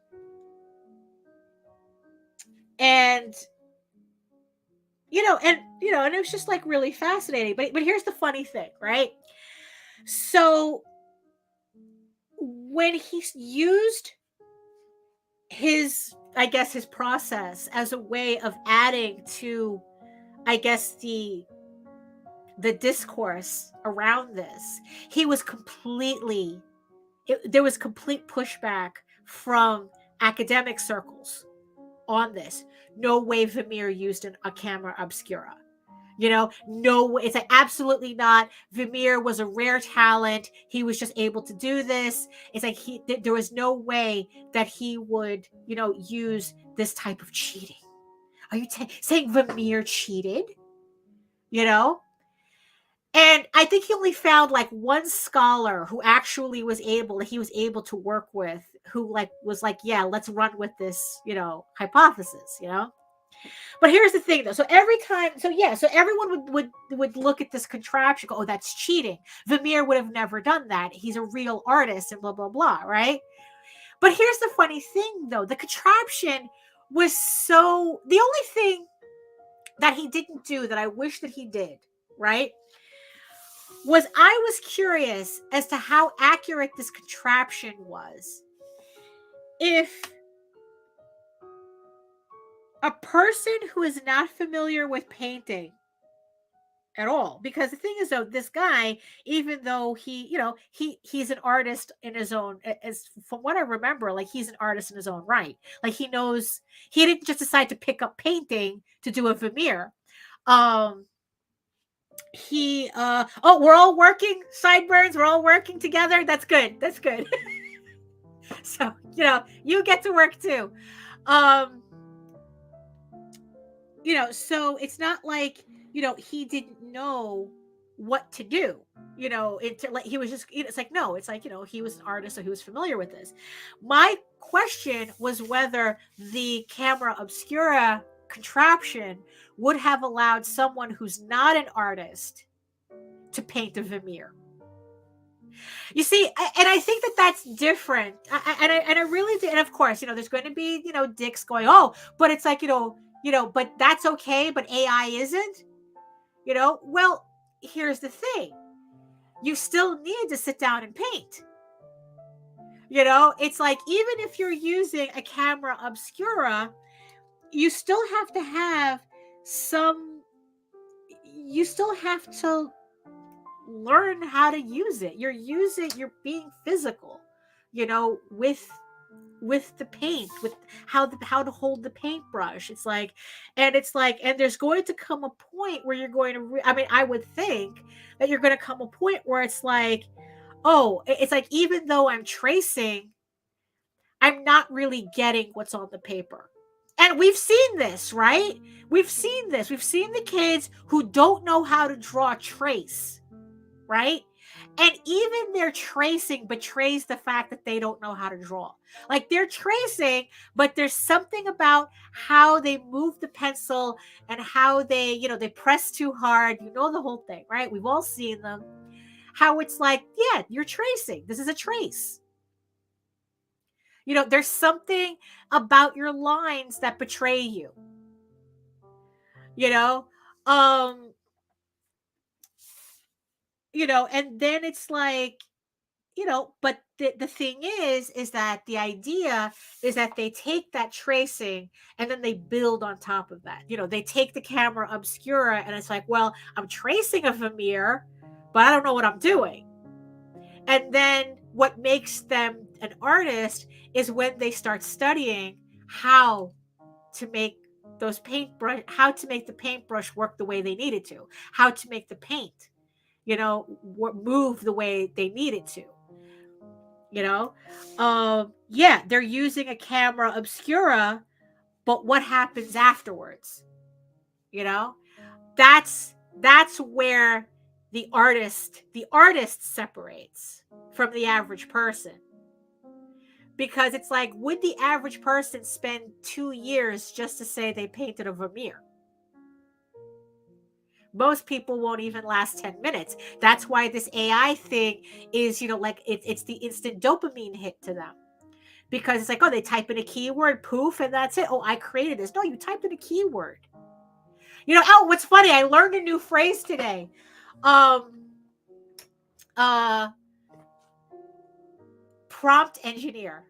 and it was just like really fascinating. But here's the funny thing, right? So when he used his process as a way of adding to, the discourse around this, he was there was complete pushback from academic circles on this. No way Vermeer used a camera obscura. No way. It's like, absolutely not. Vermeer was a rare talent. He was just able to do this. It's like there was no way that he would, use this type of cheating. Are you saying Vermeer cheated? And I think he only found like one scholar who actually he was able to work with, who was like, yeah, let's run with this, hypothesis, But here's the thing, though. So every time, so everyone would look at this contraption, go, oh, that's cheating. Vermeer would have never done that. He's a real artist and blah, blah, blah, right? But here's the funny thing, though. The contraption was the only thing that he didn't do that I wish that he did, right, was I was curious as to how accurate this contraption was. If a person who is not familiar with painting at all, because the thing is, though, this guy, even though he's an artist in his own, as from what I remember, like, he's an artist in his own right. Like, he didn't just decide to pick up painting to do a Vermeer. We're all working, sideburns, we're all working together. That's good. So, you get to work too. So it's not like, he didn't know what to do, he was just, it's like, no, it's like, he was an artist, so he was familiar with this. My question was whether the camera obscura contraption would have allowed someone who's not an artist to paint a Vermeer. You see, and I think that that's different. I really do. And of course, there's going to be, dicks going, oh, but it's like, but that's okay, but AI isn't, well, here's the thing. You still need to sit down and paint. It's like, even if you're using a camera obscura, you still have to learn how to use it. You're being physical, with the paint, with how to hold the paintbrush. It's like, and there's going to come a point where you're going to, I would think that you're going to come a point where it's like, oh, it's like, even though I'm tracing, I'm not really getting what's on the paper. And we've seen this, right? We've seen the kids who don't know how to draw trace, right? And even their tracing betrays the fact that they don't know how to draw. Like, they're tracing, but there's something about how they move the pencil and how they, they press too hard. The whole thing, right? We've all seen them. How it's like, yeah, you're tracing. This is a trace. There's something about your lines that betray you. And then it's like, but the thing is that the idea is that they take that tracing and then they build on top of that. They take the camera obscura and it's like, well, I'm tracing a Vermeer, but I don't know what I'm doing. And then what makes them an artist is when they start studying how to make how to make the paintbrush work the way they need it to, how to make the paint, move the way they need it to, yeah, they're using a camera obscura, but what happens afterwards? You know, that's where the artist separates from the average person. Because it's like, would the average person spend 2 years just to say they painted a Vermeer? Most people won't even last 10 minutes. That's why this AI thing is, like it's the instant dopamine hit to them. Because it's like, oh, they type in a keyword, poof, and that's it. Oh, I created this. No, you typed in a keyword. What's funny? I learned a new phrase today. Prompt engineer.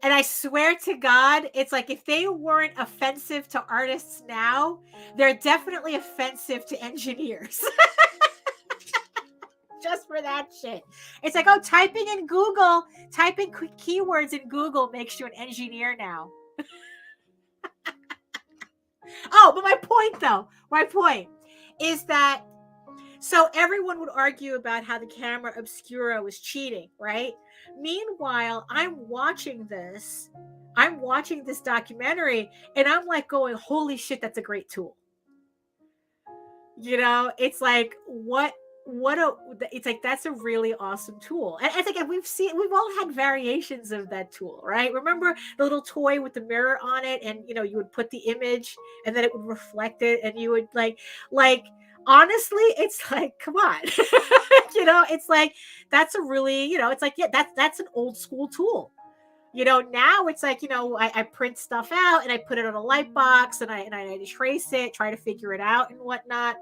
And I swear to God, it's like, if they weren't offensive to artists now, they're definitely offensive to engineers. Just for that shit. It's like, oh, typing keywords in Google makes you an engineer now. Oh, but my point is that, so everyone would argue about how the camera obscura was cheating, right? Meanwhile, I'm watching this documentary, and I'm like going, holy shit, that's a great tool. It's like, it's like, that's a really awesome tool. And it's like, we've all had variations of that tool, right? Remember the little toy with the mirror on it, and you would put the image and then it would reflect it, and you would like honestly, it's like, come on. It's like, that's a really, it's like, yeah, that's an old school tool. Now it's like, I print stuff out and I put it on a light box, and I trace it, try to figure it out and whatnot.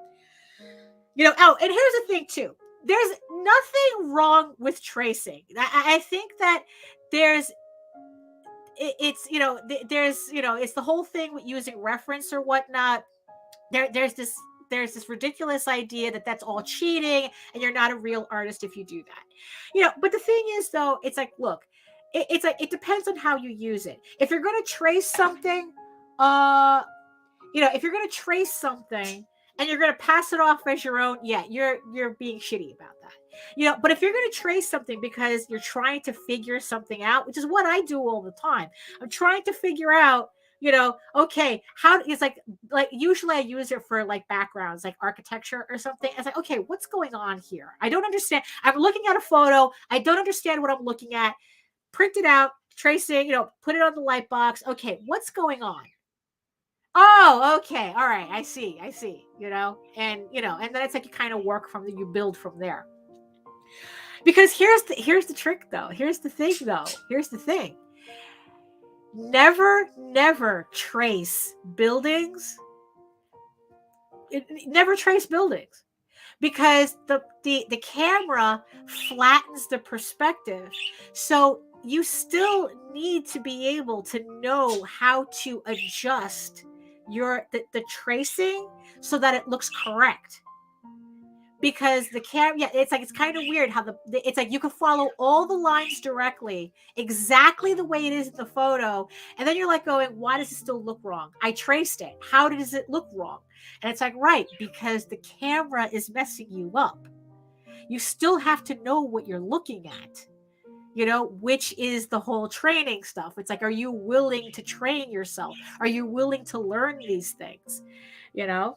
Oh, and here's the thing too. There's nothing wrong with tracing. I think that there's it's the whole thing with using reference or whatnot. There's this ridiculous idea that that's all cheating and you're not a real artist if you do that. But the thing is, though, it's like, look, it's like, it depends on how you use it. If you're going to trace something, if you're going to trace something and you're going to pass it off as your own, yeah, you're being shitty about that. But if you're going to trace something because you're trying to figure something out, which is what I do all the time. I'm trying to figure out, okay, how it's like usually I use it for like backgrounds, like architecture or something. It's like, okay, what's going on here? I don't understand. I'm looking at a photo. I don't understand what I'm looking at. Print it out, tracing, put it on the light box. Okay, what's going on? Oh, okay. All right. I see, and and then it's like, you kind of you build from there. Because here's the trick though. Here's the thing. Never trace buildings. Never trace buildings, because the camera flattens the perspective. So you still need to be able to know how to adjust the tracing so that it looks correct. Because the camera, yeah, it's like, it's kind of weird how it's like, you can follow all the lines directly, exactly the way it is in the photo, and then you're like going, why does it still look wrong? I traced it. How does it look wrong? And it's like, right, because the camera is messing you up. You still have to know what you're looking at, which is the whole training stuff. It's like, are you willing to train yourself? Are you willing to learn these things? And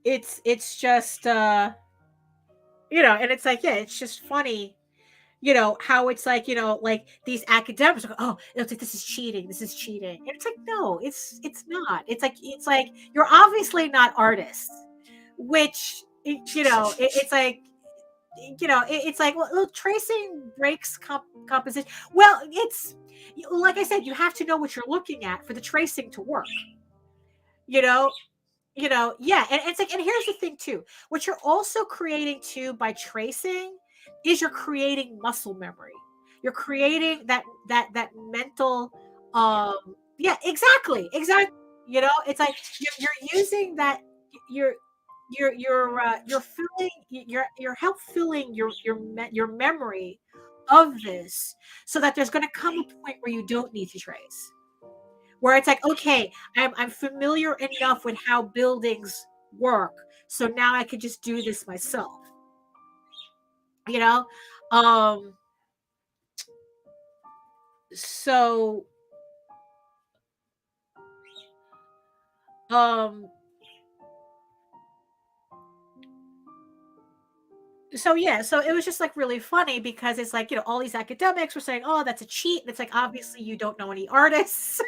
it's just and it's like, yeah, it's just funny, how it's like, like these academics are, oh, it's like, this is cheating, and it's like, no, it's not. It's like you're obviously not artists, which it's like, it's like, well, tracing breaks composition. Well, it's like I said, you have to know what you're looking at for the tracing to work. Yeah, and it's like, and here's the thing too, what you're also creating too by tracing is you're creating muscle memory. You're creating that mental, yeah, exactly, exactly. You know, it's like you're using that, you're you're filling, you're help filling your memory of this, so that there's going to come a point where you don't need to trace, where it's like, okay, I'm familiar enough with how buildings work, so now I could just do this myself, you know. um so um so yeah, so it was just like really funny, because it's like, all these academics were saying, oh, that's a cheat, and it's like, obviously you don't know any artists.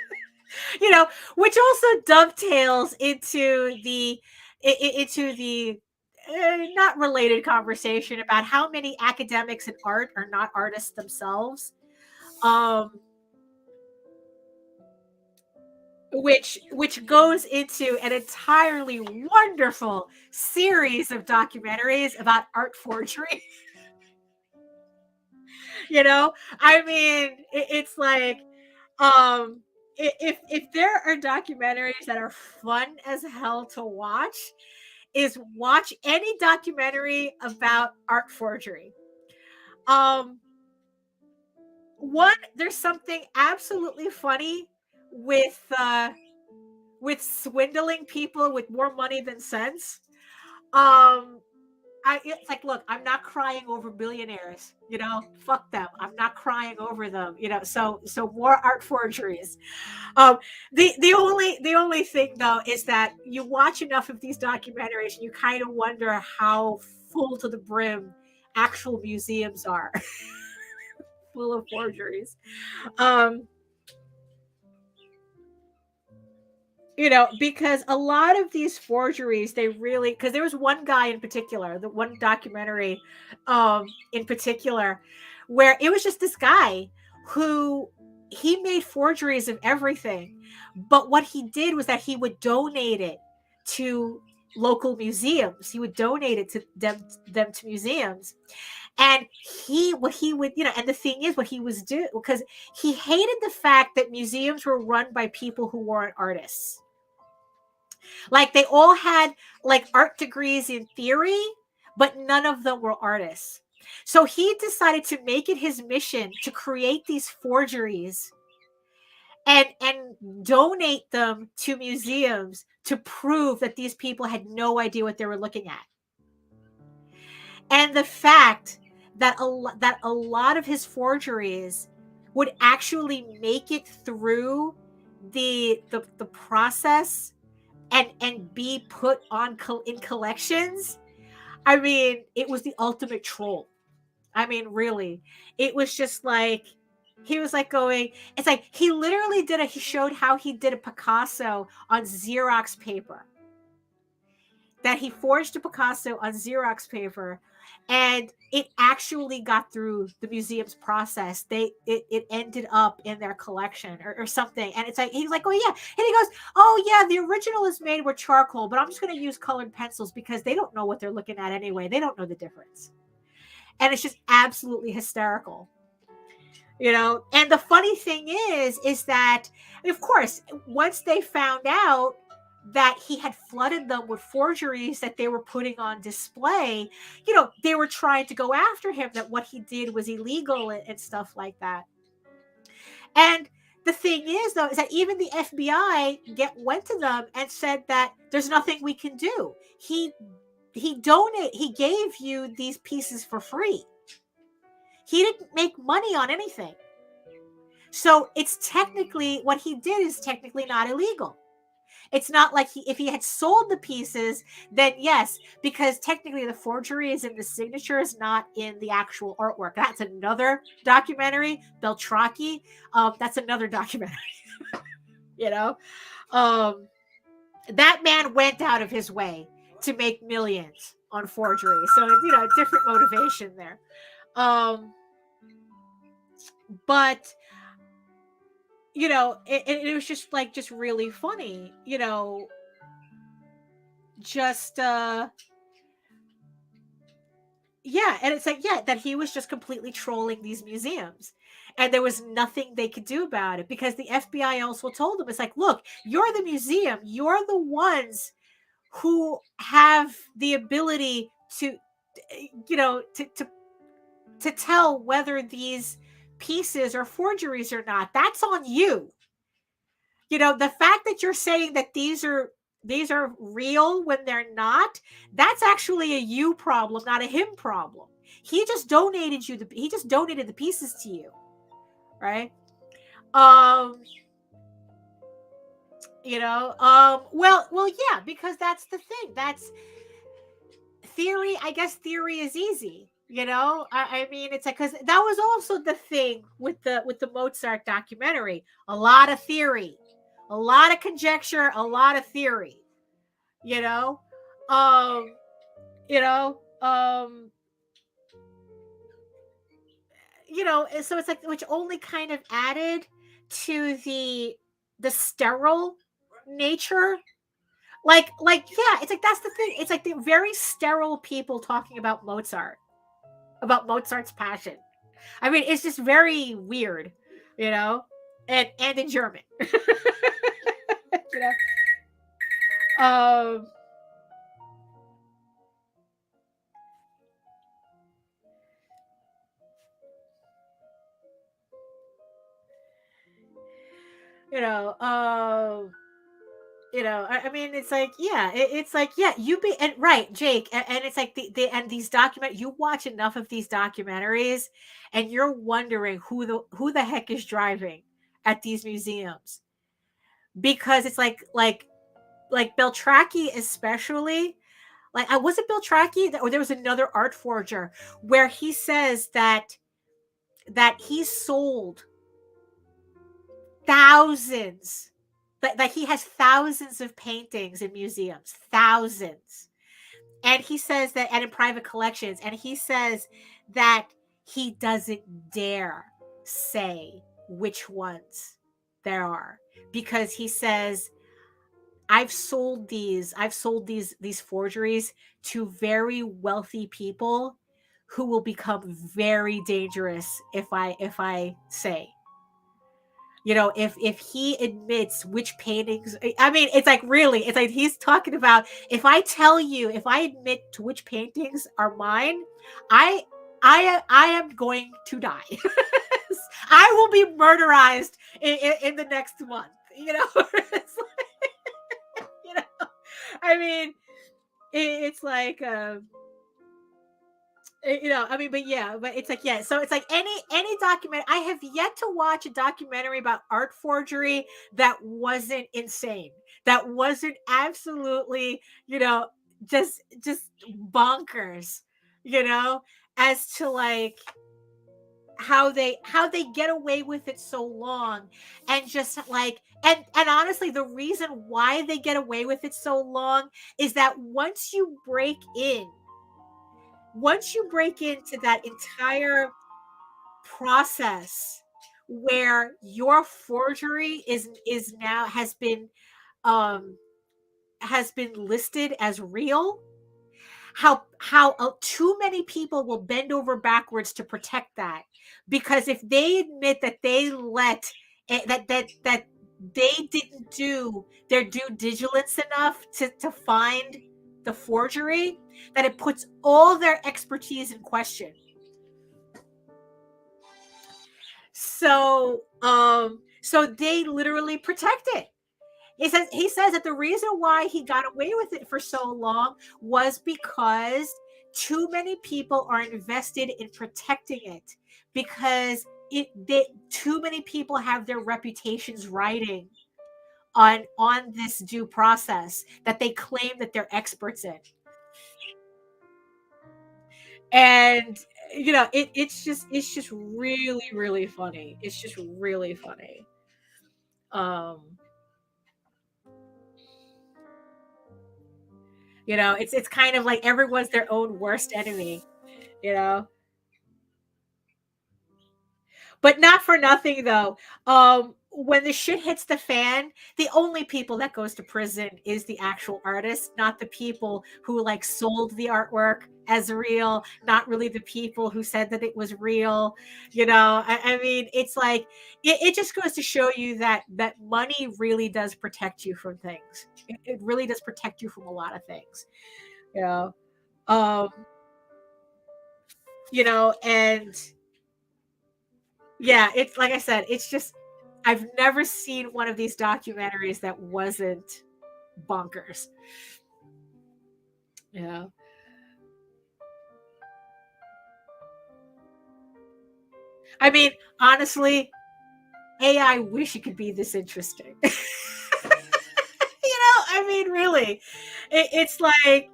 you know which also dovetails into the not related conversation about how many academics in art are not artists themselves, um which goes into an entirely wonderful series of documentaries about art forgery. I mean, it's like, if there are documentaries that are fun as hell to watch, is watch any documentary about art forgery. um One, there's something absolutely funny with swindling people with more money than sense. um it's like, look, I'm not crying over billionaires, fuck them, I'm not crying over them, so more art forgeries. um the only thing, though, is that you watch enough of these documentaries and you kind of wonder how full to the brim actual museums are, full of forgeries. um because a lot of these forgeries, they really, because there was one guy in particular, the one documentary in particular, where it was just this guy who, he made forgeries of everything, but what he did was that he would donate it to local museums. He would donate it to them to museums. And what he would, and the thing is, what he was doing, because he hated the fact that museums were run by people who weren't artists. Like, they all had like art degrees in theory, but none of them were artists. So he decided to make it his mission to create these forgeries and donate them to museums to prove that these people had no idea what they were looking at. And the fact that a lot of his forgeries would actually make it through the process and be put on in collections. I mean, it was the ultimate troll. I mean, really, it was just like, he was like going, it's like he literally he showed how he did a Picasso on Xerox paper, that he forged a Picasso on Xerox paper, and it actually got through the museum's process. It ended up in their collection, or something. And it's like, he's like, oh yeah, and he goes, oh yeah, the original is made with charcoal, but I'm just going to use colored pencils because they don't know what they're looking at anyway. They don't know the difference. And it's just absolutely hysterical. And the funny thing is that, of course, once they found out that he had flooded them with forgeries that they were putting on display, they were trying to go after him, that what he did was illegal, and stuff like that. And the thing is, though, is that even the FBI went to them and said that there's nothing we can do. He gave you these pieces for free. He didn't make money on anything. So it's technically, what he did is technically not illegal. It's not like if he had sold the pieces, then yes, because technically the forgery is in the signatures, not in the actual artwork. That's another documentary, Beltraki. That's another documentary. you know, um, that man went out of his way to make millions on forgery. So different motivation there. But it was just really funny. Just Yeah, and it's like, yeah, that he was just completely trolling these museums. And there was nothing they could do about it because the FBI also told him, it's like, look, you're the museum. You're the ones who have the ability to, you know, to tell whether these pieces are forgeries or not. That's on you. You know, the fact that you're saying that these are real when they're not, that's actually a you problem, not a him problem. He just donated the pieces to you, right? Um, well, yeah, because that's the thing. That's theory. I guess theory is easy. I mean, it's like, because that was also the thing with the Mozart documentary. A lot of theory, a lot of conjecture, a lot of theory. You know, um, you know, um, so it's like, which only kind of added to the sterile nature. Yeah, it's like, that's the thing. It's like the very sterile people talking about Mozart's passion. I mean, it's just very weird, you know, and in German, you know. You know, I mean, it's like, yeah, it's like, yeah, you be and right, Jake, and it's like and these you watch enough of these documentaries, and you're wondering who the heck is driving at these museums, because it's like Beltraki especially. Like, I wasn't Beltraki, or there was another art forger where he says that he sold thousands, that he has thousands of paintings in museums, thousands. And he says that, and in private collections, and he says that he doesn't dare say which ones there are, because he says, I've sold these forgeries to very wealthy people who will become very dangerous if I say. If he admits which paintings, I mean, it's like, really, it's like he's talking about, if I admit to which paintings are mine, I I am going to die. I will be murderized in the next month. It's like, I mean, it's like, I mean, but yeah, but it's like, yeah, so it's like, any document, I have yet to watch a documentary about art forgery that wasn't insane, that wasn't absolutely, just bonkers, you know as to, like, how they get away with it so long, and just like, and honestly, the reason why they get away with it so long is that once you break into that entire process, where your forgery is now um has been listed as real, how too many people will bend over backwards to protect that, because if they admit that they let that they didn't do their due diligence enough to find the forgery, that it puts all their expertise in question. So they literally protect it. He says that the reason why he got away with it for so long was because too many people are invested in protecting it, because too many people have their reputations riding on this due process that they claim that they're experts in. And it's just really, really funny. It's just really funny. um it's kind of like everyone's their own worst enemy, you know but not for nothing, though. When the shit hits the fan, the only people that goes to prison is the actual artist, not the people who, like, sold the artwork as real, not really the people who said that it was real. I mean, it's like it just goes to show you that money really does protect you from things. It really does protect you from a lot of things. You know, um, and yeah, it's like I said, it's just I've never seen one of these documentaries that wasn't bonkers. Yeah. I mean, honestly, AI wish it could be this interesting. I mean, really, it's like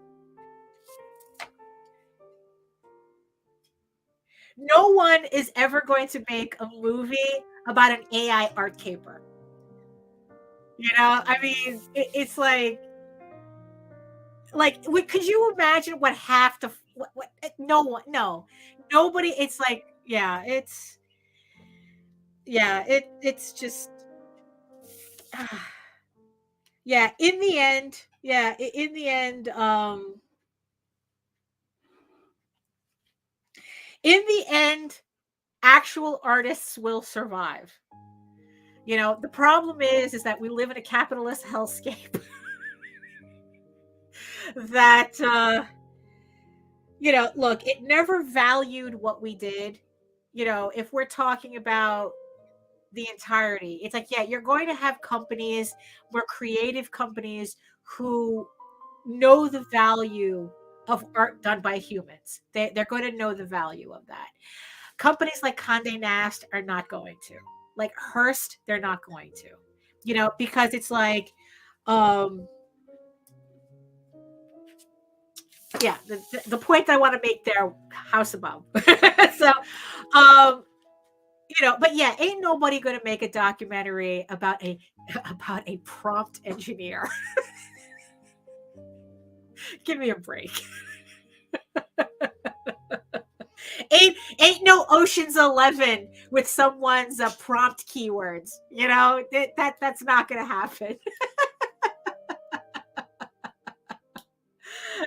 no one is ever going to make a movie about an AI art caper. I mean, it's like could you imagine what half the what no one, no, nobody. It's like, yeah, it's just yeah, in the end, in the end, actual artists will survive. The problem is that we live in a capitalist hellscape that look, it never valued what we did. If we're talking about the entirety, it's like, yeah, you're going to have companies, more creative companies, who know the value of art done by humans. They're going to know the value of that. Companies like Condé Nast are not going to. Like Hearst, they're not going to. Because it's like, um, yeah, the point that I want to make there, house above. So, um, but yeah, ain't nobody going to make a documentary about a prompt engineer. Give me a break. Ain't no Ocean's 11 with someone's prompt keywords. That's not gonna happen.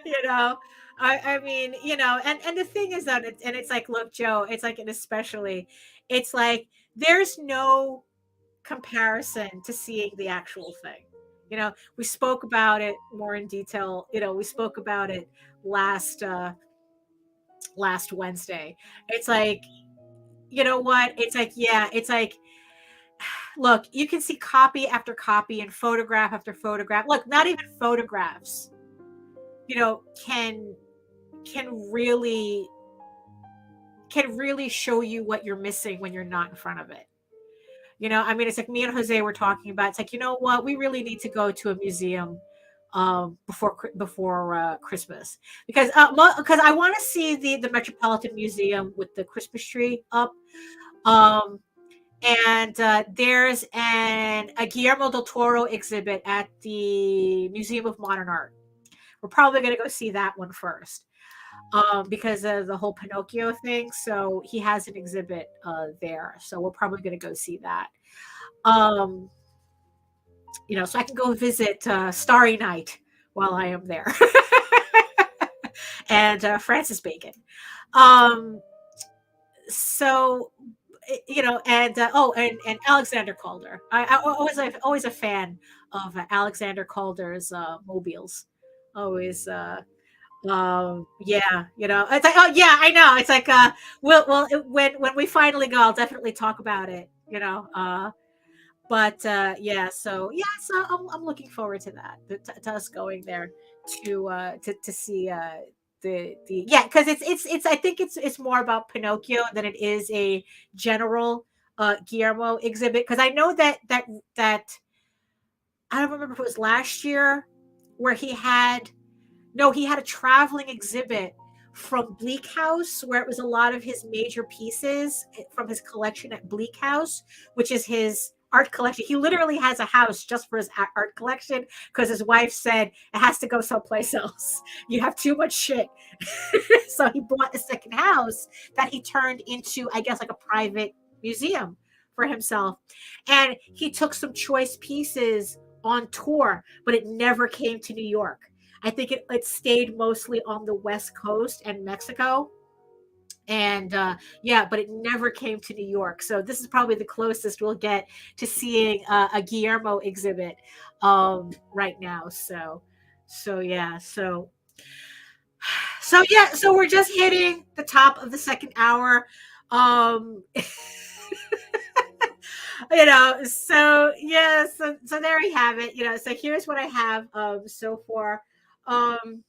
you know I mean, and the thing is that it's like, look, Joe, it's like, and especially, it's like there's no comparison to seeing the actual thing. We spoke about it more in detail. We spoke about it last Wednesday. It's like, you know what? It's like, yeah, it's like, look, you can see copy after copy and photograph after photograph. Look, not even photographs, can really show you what you're missing when you're not in front of it. I mean, it's like me and Jose were talking about. It's like, you know what? We really need to go to a museum before Christmas, because I want to see the Metropolitan Museum with the Christmas tree up. Um, and there's a Guillermo del Toro exhibit at the Museum of Modern Art. We're probably going to go see that one first, because of the whole Pinocchio thing. So he has an exhibit there. So we're probably going to go see that. Um, so I can go visit Starry Night while I am there. And Francis Bacon. Um, so, and Alexander Calder. I always a fan of Alexander Calder's mobiles. Always, yeah, it's like, oh yeah, I know. It's like, when we finally go, I'll definitely talk about it. But yeah, so I'm looking forward to that, to us going there to see the yeah, because it's I think it's more about Pinocchio than it is a general Guillermo exhibit, because I know that I don't remember if it was last year where he had a traveling exhibit from Bleak House, where it was a lot of his major pieces from his collection at Bleak House, which is his art collection. He literally has a house just for his art collection, because his wife said it has to go someplace else. You have too much shit. So he bought a second house that he turned into, I guess, like a private museum for himself. And he took some choice pieces on tour, but it never came to New York. I think it stayed mostly on the West Coast and Mexico. And yeah, but it never came to New York. So this is probably the closest we'll get to seeing a Guillermo exhibit right now. So yeah, so we're just hitting the top of the second hour. Um, so yeah, so there we have it. So here's what I have so far. Um,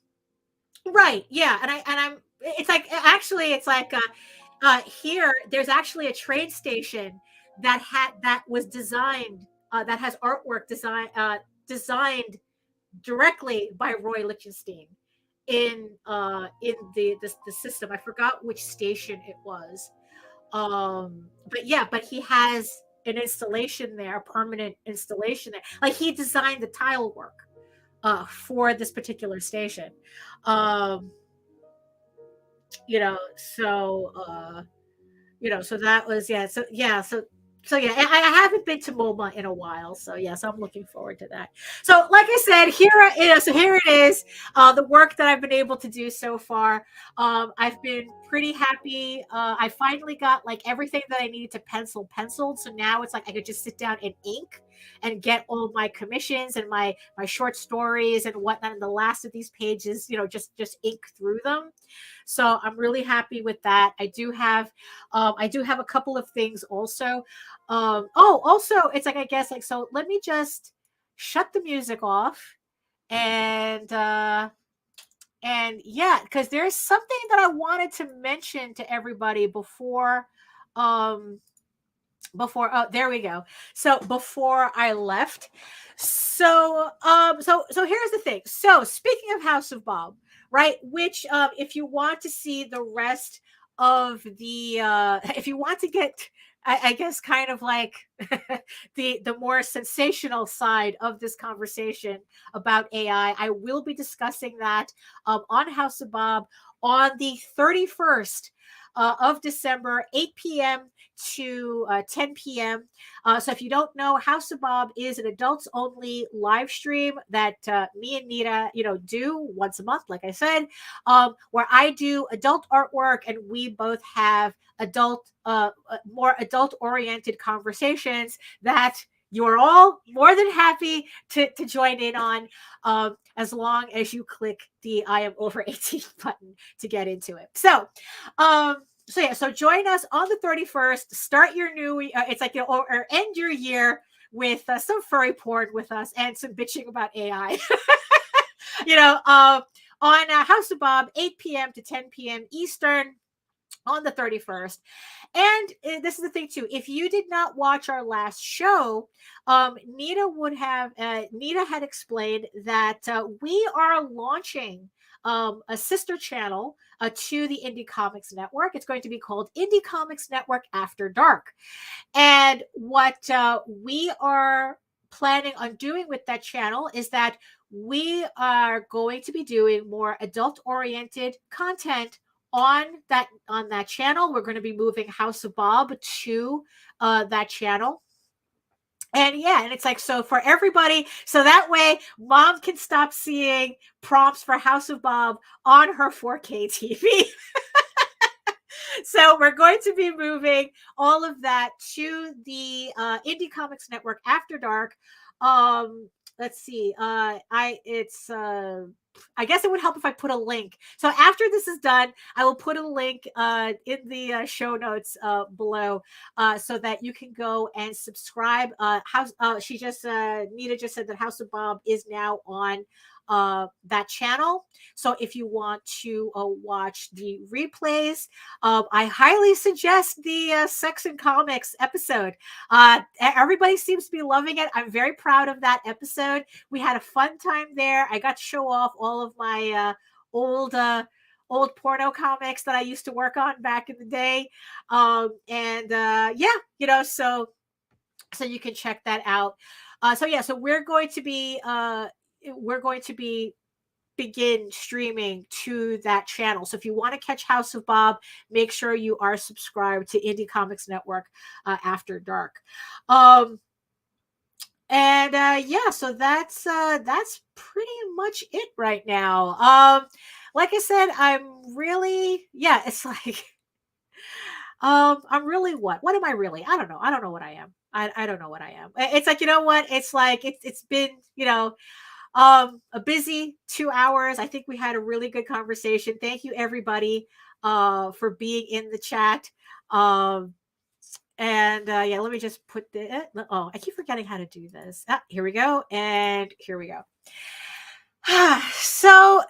right, yeah, and I'm it's like actually it's like here there's actually a train station that was designed that has artwork designed directly by Roy Lichtenstein in the system. I forgot which station it was. But yeah, but he has an installation there, a permanent installation there. Like he designed the tile work for this particular station. Um, you know, so so that was so yeah, I haven't been to MoMA in a while, so yes, I'm looking forward to that. So, like I said, so here it is, the work that I've been able to do so far. I've been pretty happy. I finally got like everything that I needed to penciled, so now it's like I could just sit down and ink and get all my commissions and my short stories and whatnot. And the last of these pages, just ink through them. So I'm really happy with that. I do have a couple of things also. Also, it's like I guess like so. Let me just shut the music off and yeah, because there's something that I wanted to mention to everybody um before oh there we go. So before I left. So here's the thing. So speaking of House of Bob, right, which if you want to see the rest of the if you want to get I guess kind of like the more sensational side of this conversation about AI, I will be discussing that on House of Bob on the 31st of December, 8 p.m. to 10 p.m. So if you don't know, House of Bob is an adults only live stream that me and Nita, do once a month, like I said, where I do adult artwork and we both have more adult oriented conversations that you're all more than happy to join in on, as long as you click the I am over 18 button to get into it. So join us on the 31st. Start your new, it's like, or end your year with some furry porn with us and some bitching about AI. On House of Bob, 8 p.m. to 10 p.m. Eastern on the 31st. And this is the thing too, if you did not watch our last show, Nita had explained that we are launching a sister channel to the Indie Comics Network. It's going to be called Indie Comics Network After Dark. And what we are planning on doing with that channel is that we are going to be doing more adult oriented content on that channel. We're going to be moving House of Bob to that channel. And yeah, and it's like, so for everybody, so that way mom can stop seeing prompts for House of Bob on her 4K TV. So we're going to be moving all of that to the Indie Comics Network After Dark. Let's see. I guess it would help if I put a link. So after this is done, I will put a link in the show notes below, so that you can go and subscribe. Nita just said that House of Bob is now on that channel. So if you want to watch the replays, I highly suggest the Sex and Comics episode. Everybody seems to be loving it. I'm very proud of that episode. We had a fun time there. I got to show off all of my old porno comics that I used to work on back in the day. So you can check that out. So we're going to be begin streaming to that channel. So if you want to catch House of Bob, make sure you are subscribed to Indie Comics Network After Dark. Yeah, so that's pretty much it right now. Like I said, I'm really, yeah, it's like I'm really what am I really? I don't know. I don't know what I am. I don't know what I am. It's like, you know what? It's like it's been, a busy 2 hours. I think we had a really good conversation. Thank you everybody for being in the chat. Um yeah, let me just put the oh, I keep forgetting how to do this. Here we go. And here we go. So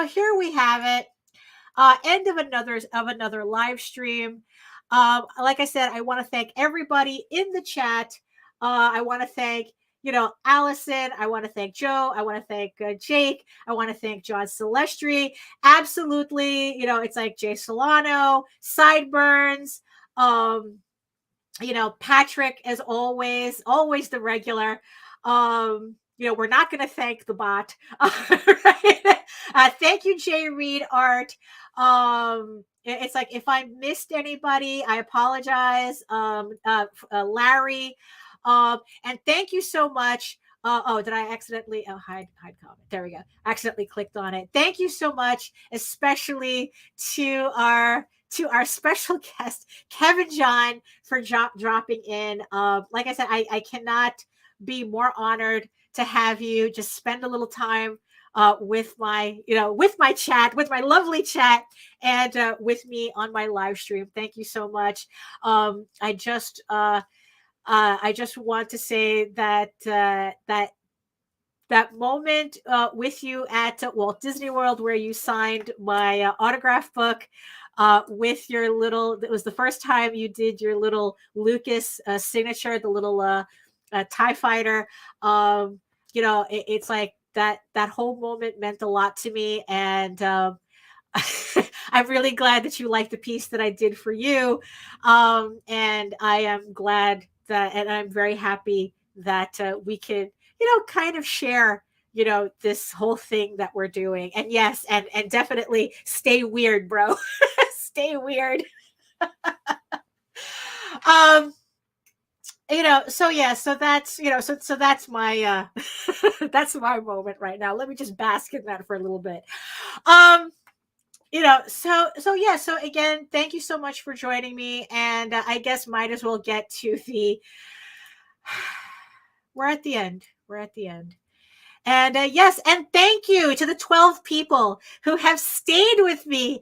here we have it. End of another live stream. Like I said, I want to thank everybody in the chat. I want to thank, Allison. I want to thank Joe. I want to thank Jake. I want to thank John Celestri. Absolutely, it's like Jay Solano, Sideburns, um, Patrick, as always the regular. We're not going to thank the bot. Right? Thank you, Jay Reed Art. It's like, if I missed anybody, I apologize. Larry. And thank you so much. Did I accidentally? Oh, hide comment. There we go. Accidentally clicked on it. Thank you so much, especially to our special guest, Kevin John, for dropping in. Like I said, I cannot be more honored to have you just spend a little time with my, with my chat, with my lovely chat, and with me on my live stream. Thank you so much. I just want to say that moment with you at Walt Disney World, where you signed my autograph book with your little, it was the first time you did your little Lucas signature, the little TIE fighter. It's like that whole moment meant a lot to me. And I'm really glad that you liked the piece that I did for you. And I am glad and I'm very happy that we could, kind of share, this whole thing that we're doing. And yes, and definitely stay weird, bro. Stay weird. So yeah, so that's, so that's my that's my moment right now. Let me just bask in that for a little bit. So yeah, so again, thank you so much for joining me. And I guess might as well get to the we're at the end. And yes, and thank you to the 12 people who have stayed with me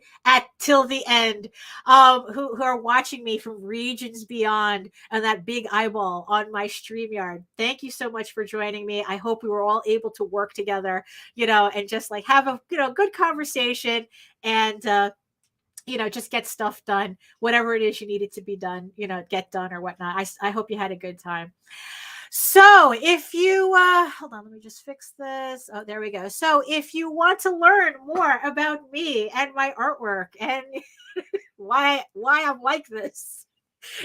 till the end, who are watching me from regions beyond, and that big eyeball on my StreamYard. Thank you so much for joining me. I hope we were all able to work together, and just like have a good conversation, and just get stuff done, whatever it is you needed to be done, get done or whatnot. I hope you had a good time. So if you hold on, let me just fix this. Oh, there we go. So if you want to learn more about me and my artwork and why I'm like this,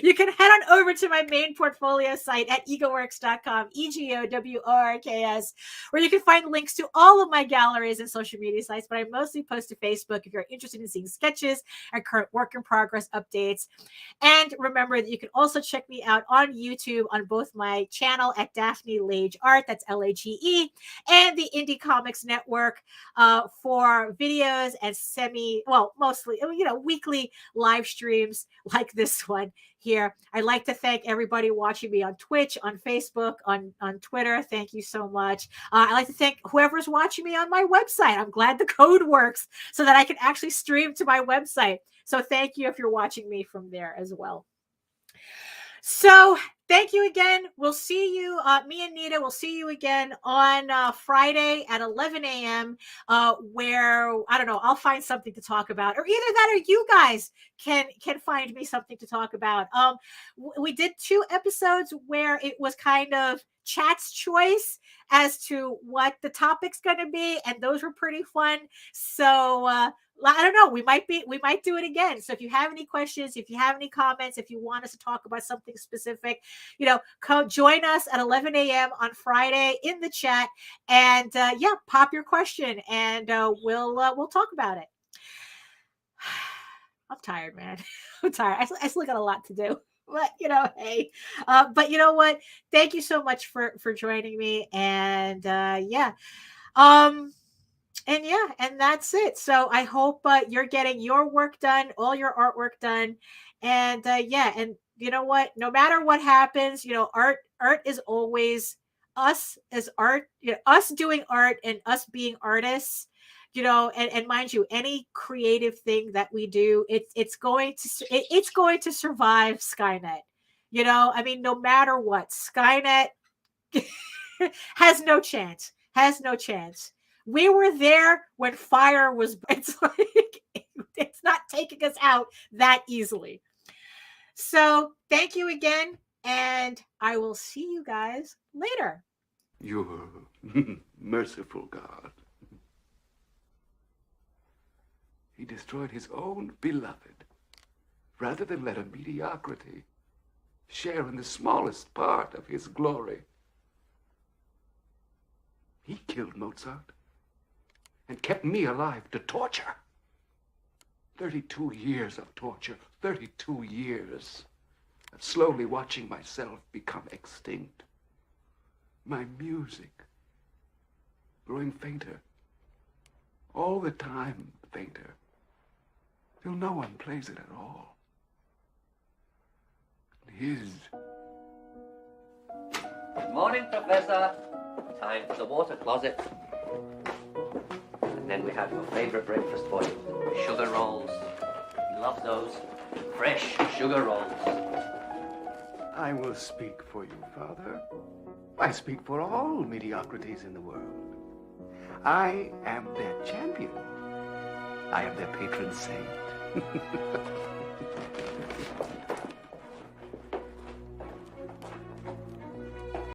you can head on over to my main portfolio site at egoworks.com, EGOWORKS, where you can find links to all of my galleries and social media sites, but I mostly post to Facebook if you're interested in seeing sketches and current work in progress updates. And remember that you can also check me out on YouTube on both my channel at Daphne Lage Art, that's Lage, and the Indie Comics Network for videos and mostly, weekly live streams like this one here. I'd like to thank everybody watching me on Twitch, on Facebook, on Twitter. Thank you so much. I'd like to thank whoever's watching me on my website. I'm glad the code works so that I can actually stream to my website. So thank you if you're watching me from there as well. So thank you again. We'll see you, me and Nita, we'll see you again on Friday at 11 a.m. Where, I don't know, I'll find something to talk about, or either that or you guys can find me something to talk about. We did 2 episodes where it was kind of chat's choice as to what the topic's going to be, and those were pretty fun. So I don't know, we might do it again. So if you have any questions, if you have any comments, if you want us to talk about something specific, join us at 11 a.m. on Friday in the chat, and pop your question, and we'll talk about it. I'm tired, man. I'm tired. I still got a lot to do. But hey, but you know what? Thank you so much for joining me, and um, and that's it. So I hope you're getting your work done, all your artwork done, and and you know what? No matter what happens, art is always us as art, us doing art and us being artists. And mind you, any creative thing that we do, it's going to survive Skynet. I mean, no matter what, Skynet has no chance. Has no chance. We were there when fire was. It's like it's not taking us out that easily. So thank you again, and I will see you guys later. You're merciful God. He destroyed his own beloved rather than let a mediocrity share in the smallest part of his glory. He killed Mozart and kept me alive to torture. 32 years of torture, 32 years of slowly watching myself become extinct. My music growing fainter, all the time fainter, till no one plays it at all. His. Good morning, Professor. Time for the water closet. And then we have your favorite breakfast for you. Sugar rolls. You love those. Fresh sugar rolls. I will speak for you, Father. I speak for all mediocrities in the world. I am their champion. I am their patron saint.